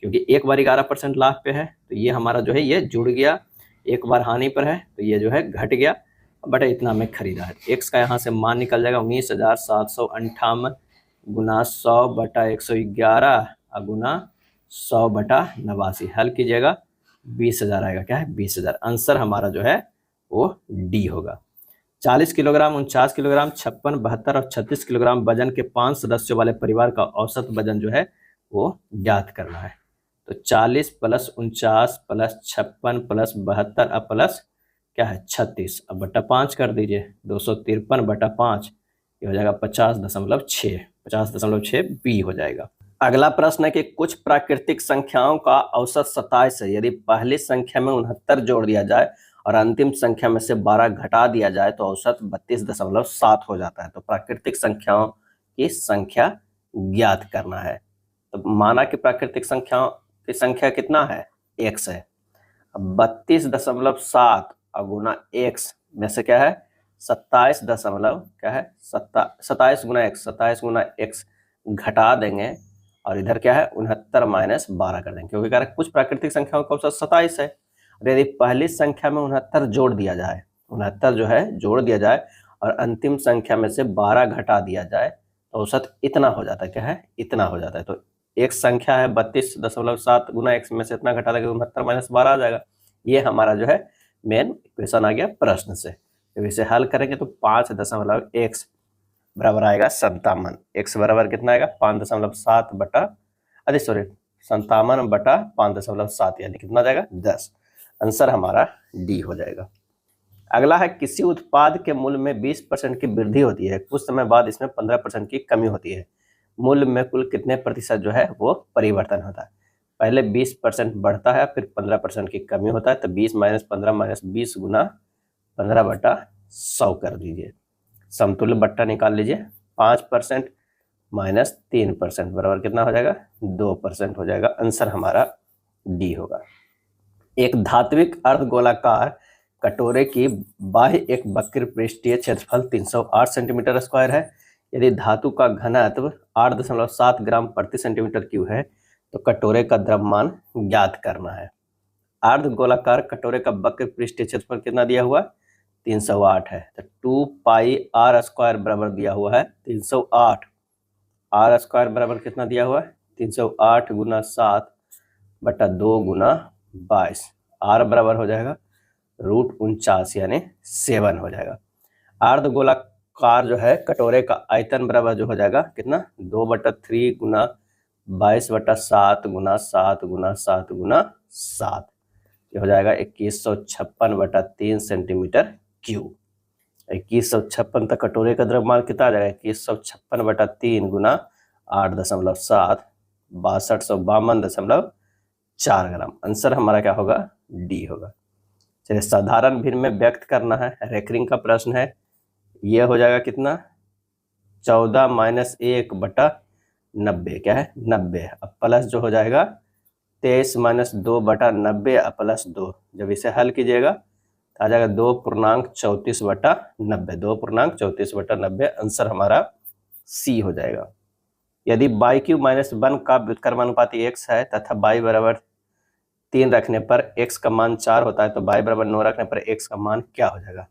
क्योंकि एक बार 11% लाभ पे है तो ये हमारा जो है ये जुड़ गया, एक बार हानि पर है तो ये जो है घट गया, बटा इतना में खरीदा है। एक्स का यहाँ से मान निकल जाएगा 19,758 गुना 100 बटा 111 गुना 100 बटा 89, हल कीजिएगा 20,000 आएगा, क्या है, 20,000, आंसर हमारा जो है वो डी होगा। 40 किलोग्राम, 49 किलोग्राम, 56, 72 और 36 किलोग्राम वजन के 5 सदस्यों वाले परिवार का औसत वजन जो है वो ज्ञात करना है। तो 40 प्लस 49 प्लस 56 प्लस 72 अब प्लस क्या है 36, अब बटा 5 कर दीजिए, 253/5, ये हो जाएगा 50.6, 50.6 बी हो जाएगा। अगला प्रश्न है कि कुछ प्राकृतिक संख्याओं का औसत 27 है, यदि पहली संख्या में 69 जोड़ दिया जाए और अंतिम संख्या में से 12 घटा दिया जाए तो औसत 32.7 हो जाता है। तो प्राकृतिक संख्याओं की संख्या ज्ञात करना है। तो माना कि प्राकृतिक संख्याओं की संख्या कितना है, x है, 32.7 गुना x में से क्या है 27 दशमलव क्या है 27 गुना x, 27 गुना x घटा देंगे और इधर क्या है 69 - 12 कर देंगे, क्योंकि कह रहा है कुछ प्राकृतिक संख्याओं का औसत 27 है। और यदि पहली संख्या में 69 जोड़ दिया जाए, 69 जो है जोड़ दिया जाए और अंतिम संख्या में से 12 घटा दिया जाए तो औसत इतना हो जाता है, क्या है, इतना हो जाता है। तो एक संख्या है 32.7 गुना x में से इतना घटा देगा 69 - 12 आ जाएगा। ये हमारा जो है मेन इक्वेशन आ गया प्रश्न से। तो इसे हल करेंगे तो 5.x बराबर आएगा 57, x बराबर कितना आएगा 5.7 बटा अरे सॉरी 57/5.7 यानी कितना जाएगा 10। आंसर हमारा डी हो जाएगा। अगला है किसी उत्पाद के मूल्य में 20% की वृद्धि होती है, कुछ समय बाद इसमें 15% की कमी होती है, मूल्य में कुल कितने प्रतिशत जो है वो परिवर्तन होता है। पहले 20% बढ़ता है, फिर 15% की कमी होता है, तो 20 - 15 - 20 गुना 15/100 कर दीजिए। समतुल्य बट्टा निकाल लीजिए। 5% माइनस 3% बराबर कितना हो जाएगा 2% हो जाएगा। आंसर हमारा डी होगा। एक धात्विक अर्धगोलाकार कटोरे की बाह्य एक वक्र पृष्ठीय क्षेत्रफल 308 सेंटीमीटर स्क्वायर है। यदि धातु का घनत्व 8.7 ग्राम प्रति सेंटीमीटर क्यूब है तो कटोरे का द्रव्यमान ज्ञात करना है। अर्धगोलाकार कटोरे का वक्र पृष्ठीय क्षेत्रफल कितना दिया हुआ 308 है, तो 2 पाई आर स्क्वायर बराबर दिया हुआ है 308। आर स्क्वायर बराबर कितना दिया हुआ है 308 गुना 7/2 गुना 22। आर बराबर हो जाएगा √49 यानी 7 हो जाएगा। अर्धगोलाकार जो है कटोरे का आयतन बराबर जो हो जाएगा कितना 2/3 गुना 22/7 गुना 7 गुना 7 गुना 7, ये हो जाएगा 2156/3 सेंटीमीटर क्यूब। 2156 तक कटोरे का द्रव्यमान कितना आ जाएगा 2156/3 गुना 8.7 6252.4 ग्राम। आंसर हमारा क्या होगा डी होगा। चलिए साधारण भिन्न में व्यक्त करना है, रेकरिंग का प्रश्न है। ये हो जाएगा कितना 14 - 1/90 क्या है 90। अब प्लस जो हो जाएगा 23 - 2/90 प्लस 2, जब इसे हल कीजिएगा तो आ जाएगा 2.34/90 2.34/90। आंसर हमारा सी हो जाएगा। यदि y³ - 1 का व्युत्क्रमानुपाती x है तथा y बराबर 3 रखने पर x का मान 4 होता है, तो y बराबर 9 रखने पर x का मान क्या हो जाएगा।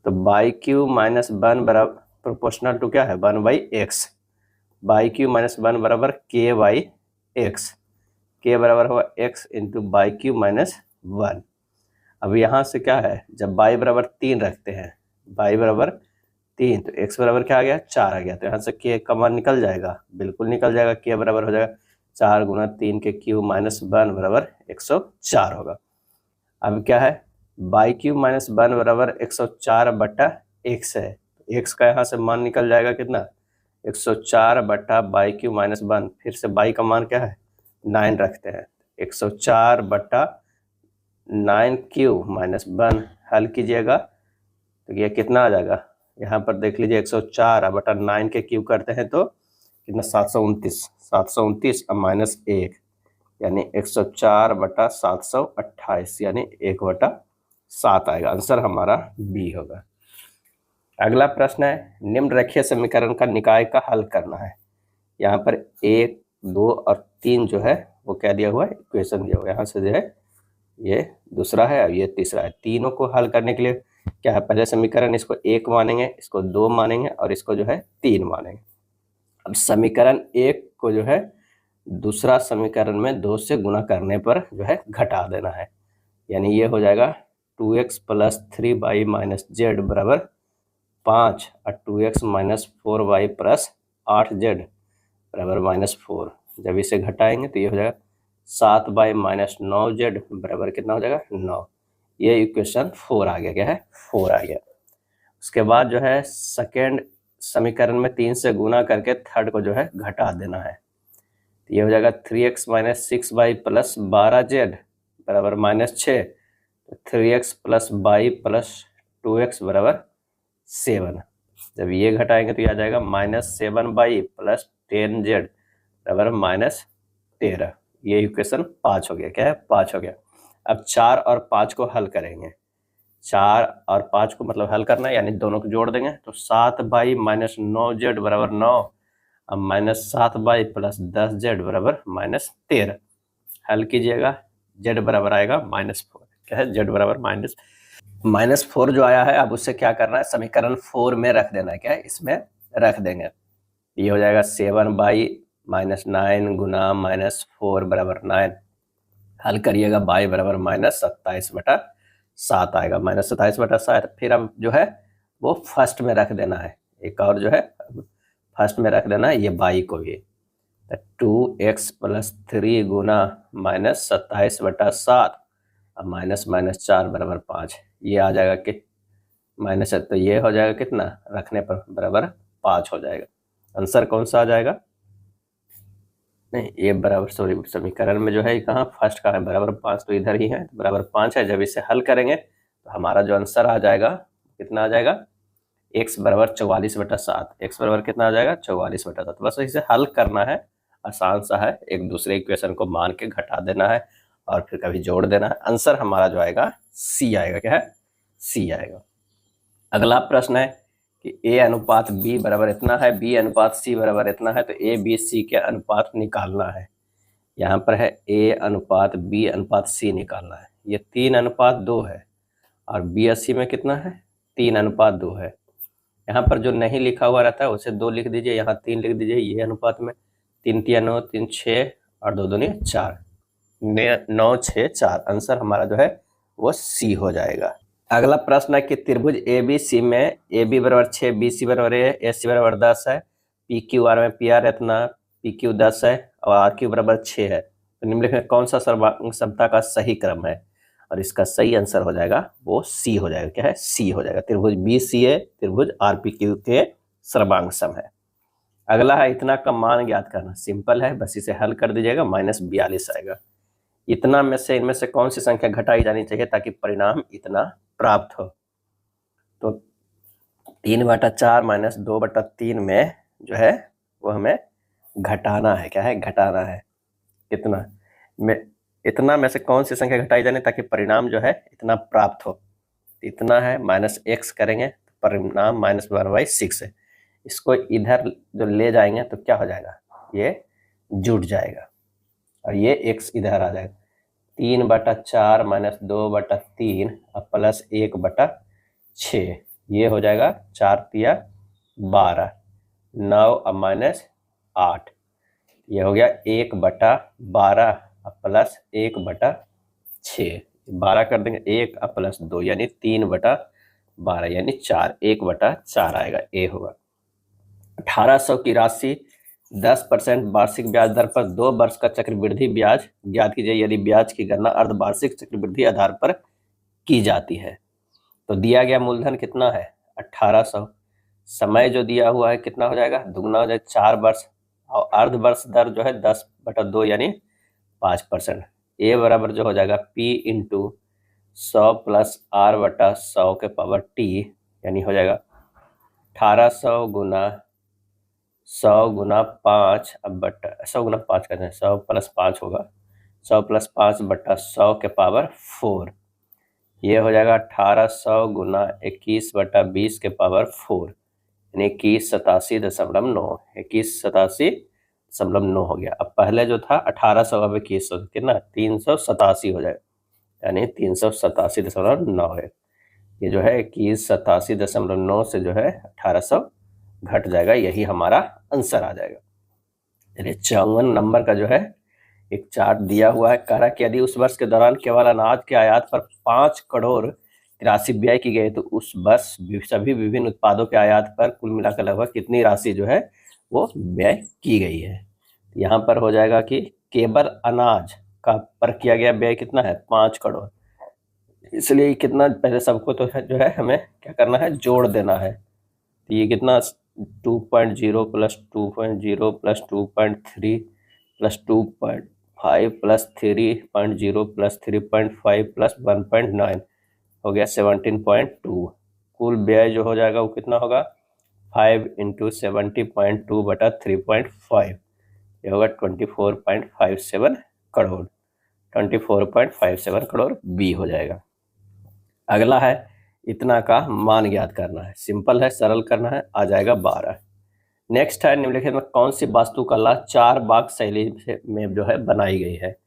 तो y³ - 1 बराबर प्रोपोर्शनल टू क्या है 1/x। y³ - 1 बराबर k/x, k बराबर होगा x इंटू y³ - 1। अब यहाँ से क्या है जब y बराबर 3 रखते हैं, y बराबर 3 तो x बराबर क्या आ गया 4 आ गया, तो यहाँ से k का मान निकल जाएगा, बिल्कुल निकल जाएगा। k बराबर हो जाएगा 4 गुना 3 के क्यूब माइनस 1 बराबर 104 होगा। अब क्या है y³ - 1 बराबर 104/x है, x का यहाँ से मान निकल जाएगा कितना 104/y³ - 1। फिर से y का मान क्या है 9 रखते हैं, 104/9³ - 1 हल कीजिएगा तो ये कितना आ जाएगा। यहाँ पर देख लीजिए 104/9 के क्यूब करते हैं तो कितना 729 अब -1 यानी 104/728 यानी 1/7 आएगा। आंसर हमारा बी होगा। अगला प्रश्न है निम्न रेखीय समीकरण का निकाय का हल करना है। यहाँ पर 1, 2 और 3 जो है वो क्या दिया हुआ है इक्वेशन दिया हुआ है। यहाँ से जो है ये दूसरा है और ये तीसरा है। तीनों को हल करने के लिए क्या है पहले समीकरण इसको 1 मानेंगे, इसको 2 मानेंगे और इसको जो है 3 मानेंगे। अब समीकरण 1 को जो है दूसरा समीकरण में 2 से गुणा करने पर जो है घटा देना है, यानी ये हो जाएगा 2x + 3y - z बराबर 5 और 2x - 4y + 8z बराबर -4। जब इसे घटाएंगे तो ये हो जाएगा 7y - 9z बराबर कितना हो जाएगा 9। ये इक्वेशन 4 आ गया, क्या है 4 आ गया। उसके बाद जो है सेकेंड समीकरण में 3 से गुना करके थर्ड को जो है घटा देना है, तो ये हो जाएगा 3x - 6y + 12z बराबर -6। तो 3x + y + 2x बराबर 7। जब ये घटाएंगे तो ये आ जाएगा -7y + 10z बराबर -13। ये इक्वेशन 5 हो गया, क्या है 5 हो गया। अब 4 और 5 को हल करेंगे। 4 और 5 को मतलब हल करना है यानी दोनों को जोड़ देंगे, तो 7y - 9z बराबर 9 अब -7y + 10z बराबर -13 हल कीजिएगा। z बराबर आएगा -4, क्या है z बराबर -4 जो आया है अब उससे क्या करना है समीकरण 4 में रख देना है, क्या है इसमें रख देंगे। ये हो जाएगा 7y - 9 गुना -4 बराबर 9 हल करिएगा y बराबर -27/7 आएगा, -27/7। फिर अब जो है वो फर्स्ट में रख देना है, एक और जो है फर्स्ट में रख देना है ये y को भी। 2x+3 गुना -27/7 अब -4 बराबर 5, ये आ जाएगा कि माइनस है तो ये हो जाएगा कितना, रखने पर बराबर 5 हो जाएगा। आंसर कौन सा आ जाएगा, नहीं ये बराबर सॉरी समीकरण में जो है कहाँ फर्स्ट का है, बराबर 5 तो इधर ही है, तो बराबर 5 है। जब इसे हल करेंगे तो हमारा जो आंसर आ जाएगा कितना आ जाएगा, x बराबर 44/7, x बराबर कितना आ जाएगा 44/7। बस इसे हल करना है, आसान सा है, एक दूसरे इक्वेशन को मान के घटा देना है और फिर कभी जोड़ देना है। आंसर हमारा जो आएगा सी आएगा, क्या है सी आएगा। अगला प्रश्न है कि a अनुपात b बराबर इतना है, b अनुपात c बराबर इतना है, तो a b c के अनुपात निकालना है। यहाँ पर है a अनुपात b अनुपात c निकालना है। ये 3:2 है और b 80 में कितना है 3:2 है। यहाँ पर जो नहीं लिखा हुआ रहता है उसे 2 लिख दीजिए, यहाँ 3 लिख दीजिए। ये अनुपात में 3 3 9 3 6 और 2 2 4 9 6 4। आंसर हमारा जो है वो सी हो जाएगा। अगला प्रश्न है कि त्रिभुज ए बी सी में ए बी बराबर 6, बी सी बराबर ए सी बराबर 10 है, पी क्यू आर में पी आर इतना, पी क्यू 10 है और आर क्यू बराबर 6 है, तो निम्नलिखित में कौन सा समता का सही क्रम है, और इसका सही आंसर हो जाएगा वो सी हो जाएगा, क्या है सी हो जाएगा। त्रिभुज बी सी ए त्रिभुज आर पी क्यू के सर्वांग सम है। अगला है इतना का मान ज्ञात करना, सिंपल है, बस इसे हल कर दीजिएगा, -42 आएगा। इतना में से इनमें से कौन सी संख्या घटाई जानी चाहिए ताकि परिणाम इतना प्राप्त हो, तो 3/4 - 2/3 में जो है वो हमें घटाना है, क्या है घटाना है। कितना में, इतना में से कौन सी संख्या घटाई जानी ताकि परिणाम जो है इतना प्राप्त हो, इतना है -x करेंगे तो परिणाम -1/6 है। इसको इधर जो ले जाएंगे तो क्या हो जाएगा, ये जुट जाएगा और ये x इधर आ जाएगा। 3/4 - 2/3 और +1/6, ये हो जाएगा 4 तिया 12, 9 और -8, ये हो गया 1/12 और +1/6, 12 कर देंगे 1 और +2 यानी 3/12 यानी 4, 1/4 आएगा, ए होगा। 1800 की राशि 10% वार्षिक ब्याज दर पर 2 वर्ष का चक्रवृद्धि ब्याज ज्ञात कीजिए यदि ब्याज की गणना अर्धवार्षिक चक्रवृद्धि आधार पर की जाती है। तो दिया गया मूलधन कितना है 1800, समय जो दिया हुआ है कितना हो जाएगा, दुगना हो जाएगा 4 वर्ष, और अर्ध वर्ष दर जो है 10/2 यानी 5%। ए बराबर जो हो जाएगा P × 100 + R/100 के पावर T, यानी हो जाएगा 1800 गुना 100 गुना 5 अब बटा 100 गुना 5 कहते हैं 100 + 5 होगा, 100 + 5/100 के पावर 4, ये हो जाएगा 1800 गुना 21/20 के पावर 4 यानी 2187.9, 2187.9 हो गया। अब पहले जो था 1800 अब 2100 कितना 387 हो जाएगा, यानी 387.9 है। ये जो है 2187.9 से जो है 1800 घट जाएगा, यही हमारा आंसर आ जाएगा। यानी 54 नंबर का जो है एक चार्ट दिया हुआ है, कह रहा है कि यदि उस वर्ष के दौरान केवल अनाज के आयात पर 5 करोड़ की राशि व्यय की गई तो उस वर्ष सभी विभिन्न उत्पादों के आयात पर कुल मिलाकर लगभग कितनी राशि जो है वो व्यय की गई है। यहाँ पर हो जाएगा कि केवल अनाज का पर किया गया व्यय कितना है 5 करोड़, इसलिए कितना पहले सबको तो है जो है हमें क्या करना है जोड़ देना है। तो ये कितना 2.0 + 2.0 + 2.3 + 2.5 + 3.0 + 3.5 + 1.9 हो गया 17.2। कुल व्यय जो हो जाएगा वो कितना होगा 5 × 70.2/3.5, ये होगा 24.57 करोड़, 24.57 करोड़ बी हो जाएगा। अगला है इतना का मान ज्ञात करना है, सिंपल है, सरल करना है, आ जाएगा 12। नेक्स्ट है निम्नलिखित में कौन सी वास्तुकला 4 बाग शैली में जो है बनाई गई है।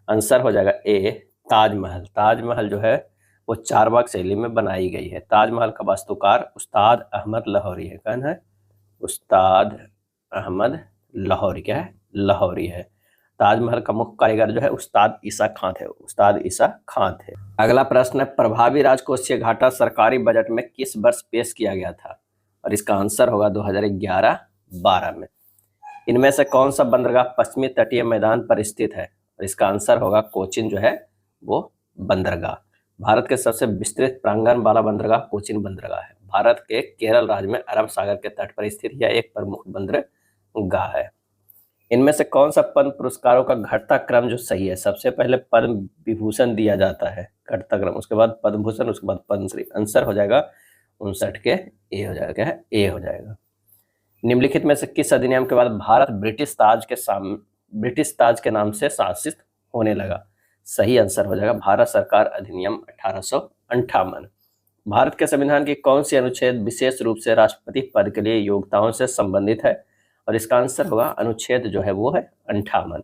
आंसर हो जाएगा ए ताजमहल। ताजमहल जो है वो 4 बाग शैली में बनाई गई है। ताजमहल का वास्तुकार उस्ताद अहमद लाहौरी है, कौन है उस्ताद अहमद लाहौरी, क्या है लाहौरी है। ताजमहल का मुख्य कारीगर जो है उस्ताद ईसा खान थे, उस्ताद ईसा खान थे। अगला प्रश्न है प्रभावी राजकोषीय घाटा सरकारी बजट में किस वर्ष पेश किया गया था, और इसका आंसर होगा 2011-12 में। इनमें से कौन सा बंदरगाह पश्चिमी तटीय मैदान पर स्थित है? और इसका आंसर होगा कोचीन जो है वो बंदरगाह। भारत के सबसे विस्तृत प्रांगण वाला बंदरगाह कोचीन बंदरगाह है। भारत के केरल राज्य में अरब सागर के तट पर स्थित यह एक प्रमुख बंदरगाह है। इनमें से कौन सा पद्म पुरस्कारों का घटता क्रम जो सही है? सबसे पहले पद्म विभूषण दिया जाता है, घटता क्रम, उसके बाद पद्म भूषण, उसके बाद पद्मश्री। आंसर हो जाएगा 59 के ए हो जाएगा, है ए हो जाएगा। निम्नलिखित में से किस अधिनियम के बाद भारत ब्रिटिश ताज के नाम से शासित होने लगा? सही आंसर हो जाएगा भारत सरकार अधिनियम 1858। भारत के संविधान की कौन सी अनुच्छेद विशेष रूप से राष्ट्रपति पद के लिए योग्यताओं से संबंधित है? और इसका आंसर होगा अनुच्छेद जो है वो है 58।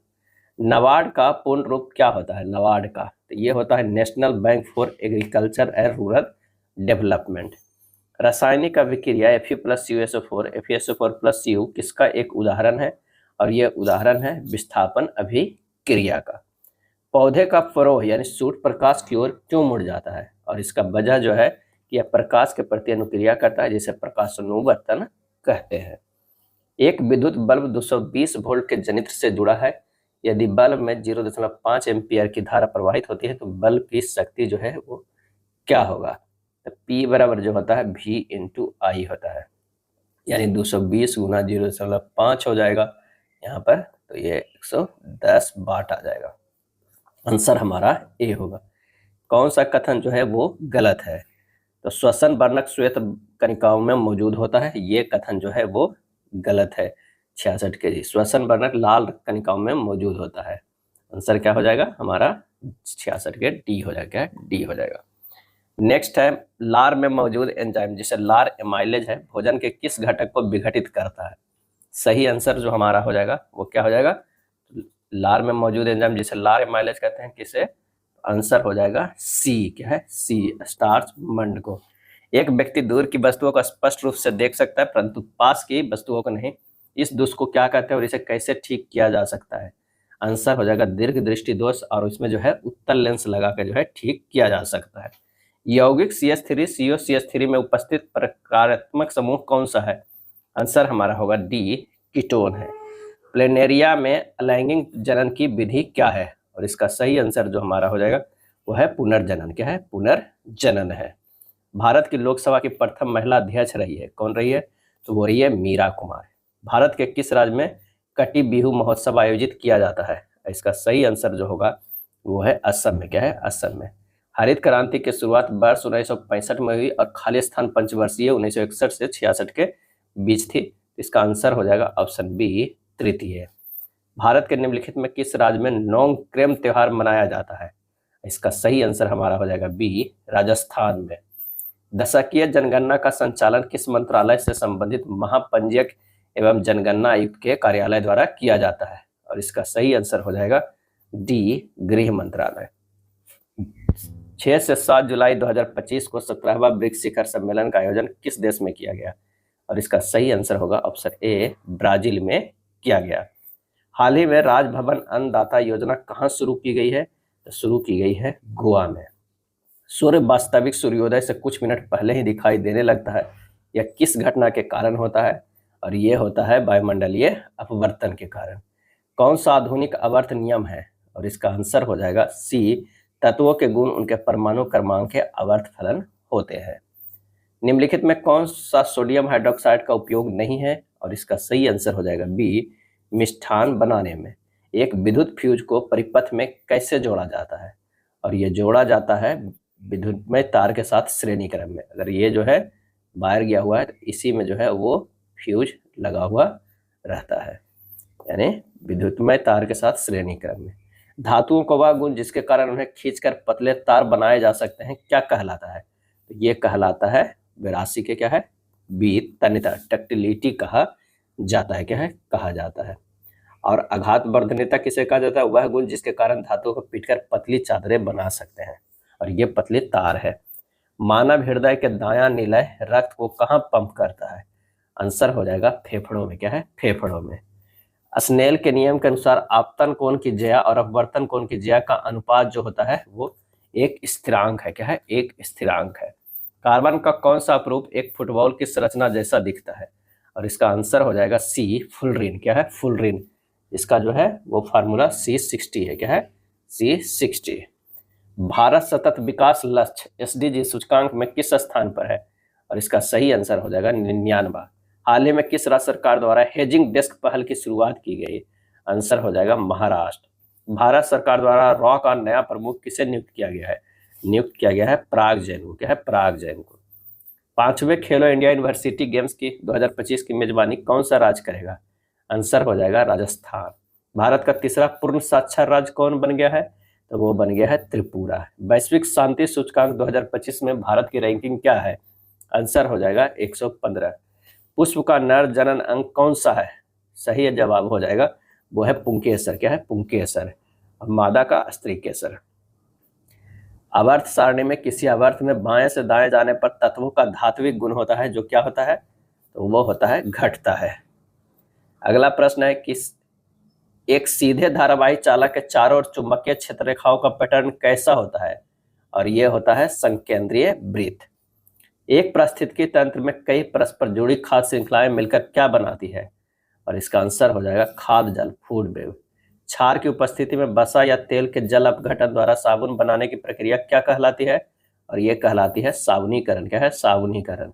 नाबार्ड का पूर्ण रूप क्या होता है? नाबार्ड का तो ये होता है national bank for agriculture and rural development. रासायनिक अभिक्रिया Fe+CuSO4 FeSO4+Cu किसका एक उदाहरण है? और ये उदाहरण है विस्थापन अभिक्रिया का। पौधे का फरोह यानी सूट प्रकाश की ओर क्यों मुड़ जाता है? और इसका वजह जो है कि यह प्रकाश के प्रति अनुक्रिया करता है, जिसे प्रकाशानुवर्तन कहते हैं। एक विद्युत बल्ब 220 वोल्ट के जनित्र से जुड़ा है। यदि बल्ब में 0.5 एम्पियर की धारा प्रवाहित होती है तो बल्ब की शक्ति जो है वो क्या होगा? तो P बराबर जो होता है V/I होता है, यानी 220 गुना 0.5 हो जाएगा यहाँ पर, तो ये 110 वाट आ जाएगा। आंसर हमारा ए होगा। कौन सा कथन जो है वो गलत है? तो श्वसन वर्णक श्वेत कणिकाओं में मौजूद होता है, ये कथन जो है वो गलत है। 66 के जी श्वसन वर्णक लाल कणिकाओं में मौजूद होता है। आंसर क्या हो जाएगा हमारा 66 के डी हो जाएगा, डी हो जाएगा। नेक्स्ट है लार में मौजूद एंजाइम जिसे लार एमाइलेज है भोजन के किस घटक को विघटित करता है? सही आंसर जो हमारा हो जाएगा वो क्या हो जाएगा? लार में मौजूद एंजाइम जिसे लार एमाइलेज कहते हैं किसे? आंसर हो जाएगा सी, क्या है सी, स्टार्च मंड को। एक व्यक्ति दूर की वस्तुओं को स्पष्ट रूप से देख सकता है परंतु पास की वस्तुओं को नहीं। इस दोष को क्या कहते हैं और इसे कैसे ठीक किया जा सकता है? आंसर हो जाएगा दीर्घ दृष्टि दोष, और इसमें जो है उत्तल लेंस लगा कर जो है ठीक किया जा सकता है। यौगिक CH3 COCH3 में उपस्थित प्रकारात्मक समूह कौन सा है? आंसर हमारा होगा डी, कीटोन है। प्लेनेरिया में अलैंगिक जनन की विधि क्या है? और इसका सही आंसर जो हमारा हो जाएगा वो है पुनर्जनन, क्या है पुनर्जनन है। भारत की लोकसभा की प्रथम महिला अध्यक्ष रही है, कौन रही है? तो वो रही है मीरा कुमार। भारत के किस राज्य में कटी बिहू महोत्सव आयोजित किया जाता है? इसका सही आंसर जो होगा वो है असम में, क्या है असम में। हरित क्रांति की शुरुआत वर्ष 1965 में हुई और खालिस्तान पंचवर्षीय 1961 से 66 के बीच थी। इसका आंसर हो जाएगा ऑप्शन बी, तृतीय। भारत के निम्नलिखित में किस राज्य में नोंगक्रेम त्योहार मनाया जाता है? इसका सही आंसर हमारा हो जाएगा बी, राजस्थान में। दशकीय जनगणना का संचालन किस मंत्रालय से संबंधित महापंजीयक एवं जनगणना आयुक्त के कार्यालय द्वारा किया जाता है? और इसका सही आंसर हो जाएगा डी, गृह मंत्रालय। 6 से 7 जुलाई 2025 को 17वां ब्रिक्स शिखर सम्मेलन का आयोजन किस देश में किया गया? और इसका सही आंसर होगा ऑप्शन ए, ब्राजील में किया गया। हाल ही में राजभवन अन्नदाता योजना कहाँ शुरू की गई है? तो शुरू की गई है गोवा में। सूर्य वास्तविक सूर्योदय से कुछ मिनट पहले ही दिखाई देने लगता है, यह किस घटना के कारण होता है? और ये होता है वायुमंडलीय अपवर्तन के कारण। कौन सा आधुनिक आवर्त नियम है? और इसका आंसर हो जाएगा सी, तत्वों के गुण उनके परमाणु क्रमांक के आवर्त फलन होते हैं। निम्नलिखित में कौन सा सोडियम हाइड्रोक्साइड का उपयोग नहीं है? और इसका सही आंसर हो जाएगा बी, मिष्ठान बनाने में। एक विद्युत फ्यूज को परिपथ में कैसे जोड़ा जाता है? और ये जोड़ा जाता है विद्युतमय तार के साथ श्रेणी क्रम में। अगर ये जो है वायर गया हुआ है तो इसी में जो है वो फ्यूज लगा हुआ रहता है, यानी विद्युतमय तार के साथ श्रेणी क्रम में। धातुओं का वह गुण जिसके कारण उन्हें खींचकर पतले तार बनाए जा सकते हैं क्या कहलाता है? तो ये कहलाता है विरासी के, क्या है बी, तन्यता, टक्टिलिटी कहा जाता है, क्या है कहा जाता है। और आघात वर्धनीयता किसे कहा जाता है? वह गुण जिसके कारण धातुओं को पीटकर पतली चादरें बना सकते हैं, और ये पतली तार है। मानव हृदय के दायां निलय रक्त को कहाँ पंप करता है? आंसर हो जाएगा फेफड़ों में, क्या है फेफड़ों में। स्नेल के नियम के अनुसार आपतन कोण की ज्या और अपवर्तन कोण की ज्या का अनुपात जो होता है वो एक स्थिरांक है, क्या है एक स्थिरांक है। कार्बन का कौन सा अपरूप एक फुटबॉल की संरचना जैसा दिखता है? और इसका आंसर हो जाएगा सी, फुलरिन। क्या है? फुलरिन। इसका जो है वो फार्मूला C60 है। क्या है? C60। भारत सतत विकास लक्ष्य SDG सूचकांक में किस स्थान पर है? और इसका सही आंसर हो जाएगा 99। हाल ही में किस राज्य सरकार द्वारा हेजिंग डेस्क पहल की शुरुआत की गई? आंसर हो जाएगा महाराष्ट्र। भारत सरकार द्वारा रॉ का नया प्रमुख किसे नियुक्त किया गया है? नियुक्त किया गया है पराग जैन को। क्या है? पराग जैन को। 5वें खेलो इंडिया यूनिवर्सिटी गेम्स की 2025 की मेजबानी कौन सा राज्य करेगा? आंसर हो जाएगा राजस्थान। भारत का तीसरा पूर्ण साक्षर राज्य कौन बन गया है? तो वो बन गया है त्रिपुरा। वैश्विक शांति सूचकांक 2025 में भारत की रैंकिंग क्या है? आंसर हो जाएगा 115। पुष्प का नर जनन अंग कौन सा है? सही जवाब हो जाएगा वो है पुंकेसर। क्या है? पुंकेसर। और मादा का स्त्रीकेसर। आवर्त सारणी में किसी आवर्त में बाएं से दाएं जाने पर तत्वों का धात्विक गुण होता है, जो क्या होता है? तो वो होता है घटता है। अगला प्रश्न है कि एक सीधे धारावाही चालक के चारों ओर चुंबकीय क्षेत्र रेखाओं का पैटर्न कैसा होता है? और ये होता है संकेंद्रीय वृत्त। एक पारिस्थितिकी तंत्र में कई परस्पर जुड़ी खाद्य श्रृंखलाएं मिलकर क्या बनाती है? और इसका आंसर हो जाएगा खाद्य जल, फूड वेव। क्षार की उपस्थिति में वसा या तेल के जल अपघटन द्वारा साबुन बनाने की प्रक्रिया क्या कहलाती है? और ये कहलाती है साबुनीकरण। क्या है? साबुनीकरण।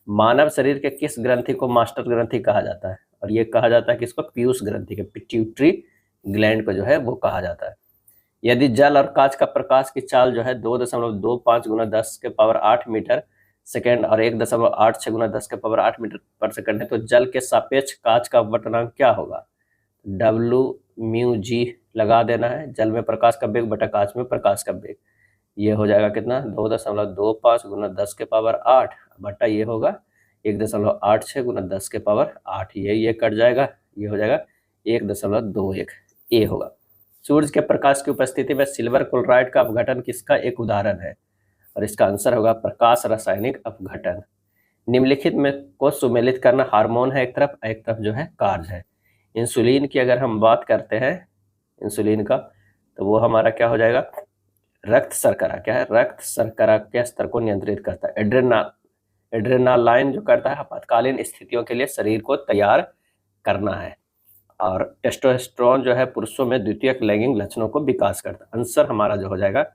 मानव शरीर के किस ग्रंथि को मास्टर ग्रंथि कहा जाता है? और ये कहा जाता है कि इसको पीयूष ग्रंथि के, पिट्यूटरी ग्लैंड को जो है वो कहा जाता है। यदि जल और कांच का प्रकाश की चाल जो है 2.25 गुना 10 के पावर 8 मीटर सेकेंड और 1.86 गुना 10 के पावर 8 मीटर पर सेकेंड है, तो जल के सापेक्ष कांच का अपवर्तनांक क्या होगा? W/μg लगा देना है। जल में प्रकाश का वेग बटा कांच में प्रकाश का वेग, ये हो जाएगा कितना? 2.25 गुना 10 के पावर 8 बटा ये होगा 1.86 गुना 10 के पावर 8। ये कट जाएगा, ये हो जाएगा 1.21। ये होगा। सूर्य के प्रकाश की उपस्थिति में सिल्वर क्लोराइड का अपघटन किसका एक उदाहरण है? और इसका आंसर होगा प्रकाश रासायनिक अपघटन। निम्नलिखित में को सुमेलित करना हार्मोन है एक तरफ, एक तरफ जो है कार्य है। इंसुलिन की अगर हम बात करते हैं, इंसुलिन का, तो वो हमारा क्या हो जाएगा? रक्त शर्करा। क्या है? रक्त शर्करा के स्तर को नियंत्रित करता है। एड्रेनालाइन जो करता है आपातकालीन स्थितियों के लिए शरीर को तैयार करना है। और टेस्टोस्टेरोन जो है पुरुषों में द्वितीयक लैंगिक लक्षणों को विकास करता है। आंसर हमारा जो हो जाएगा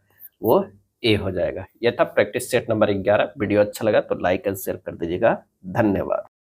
वो ए हो जाएगा। यह था प्रैक्टिस सेट नंबर 11। वीडियो अच्छा लगा तो लाइक एंड शेयर कर दीजिएगा। धन्यवाद।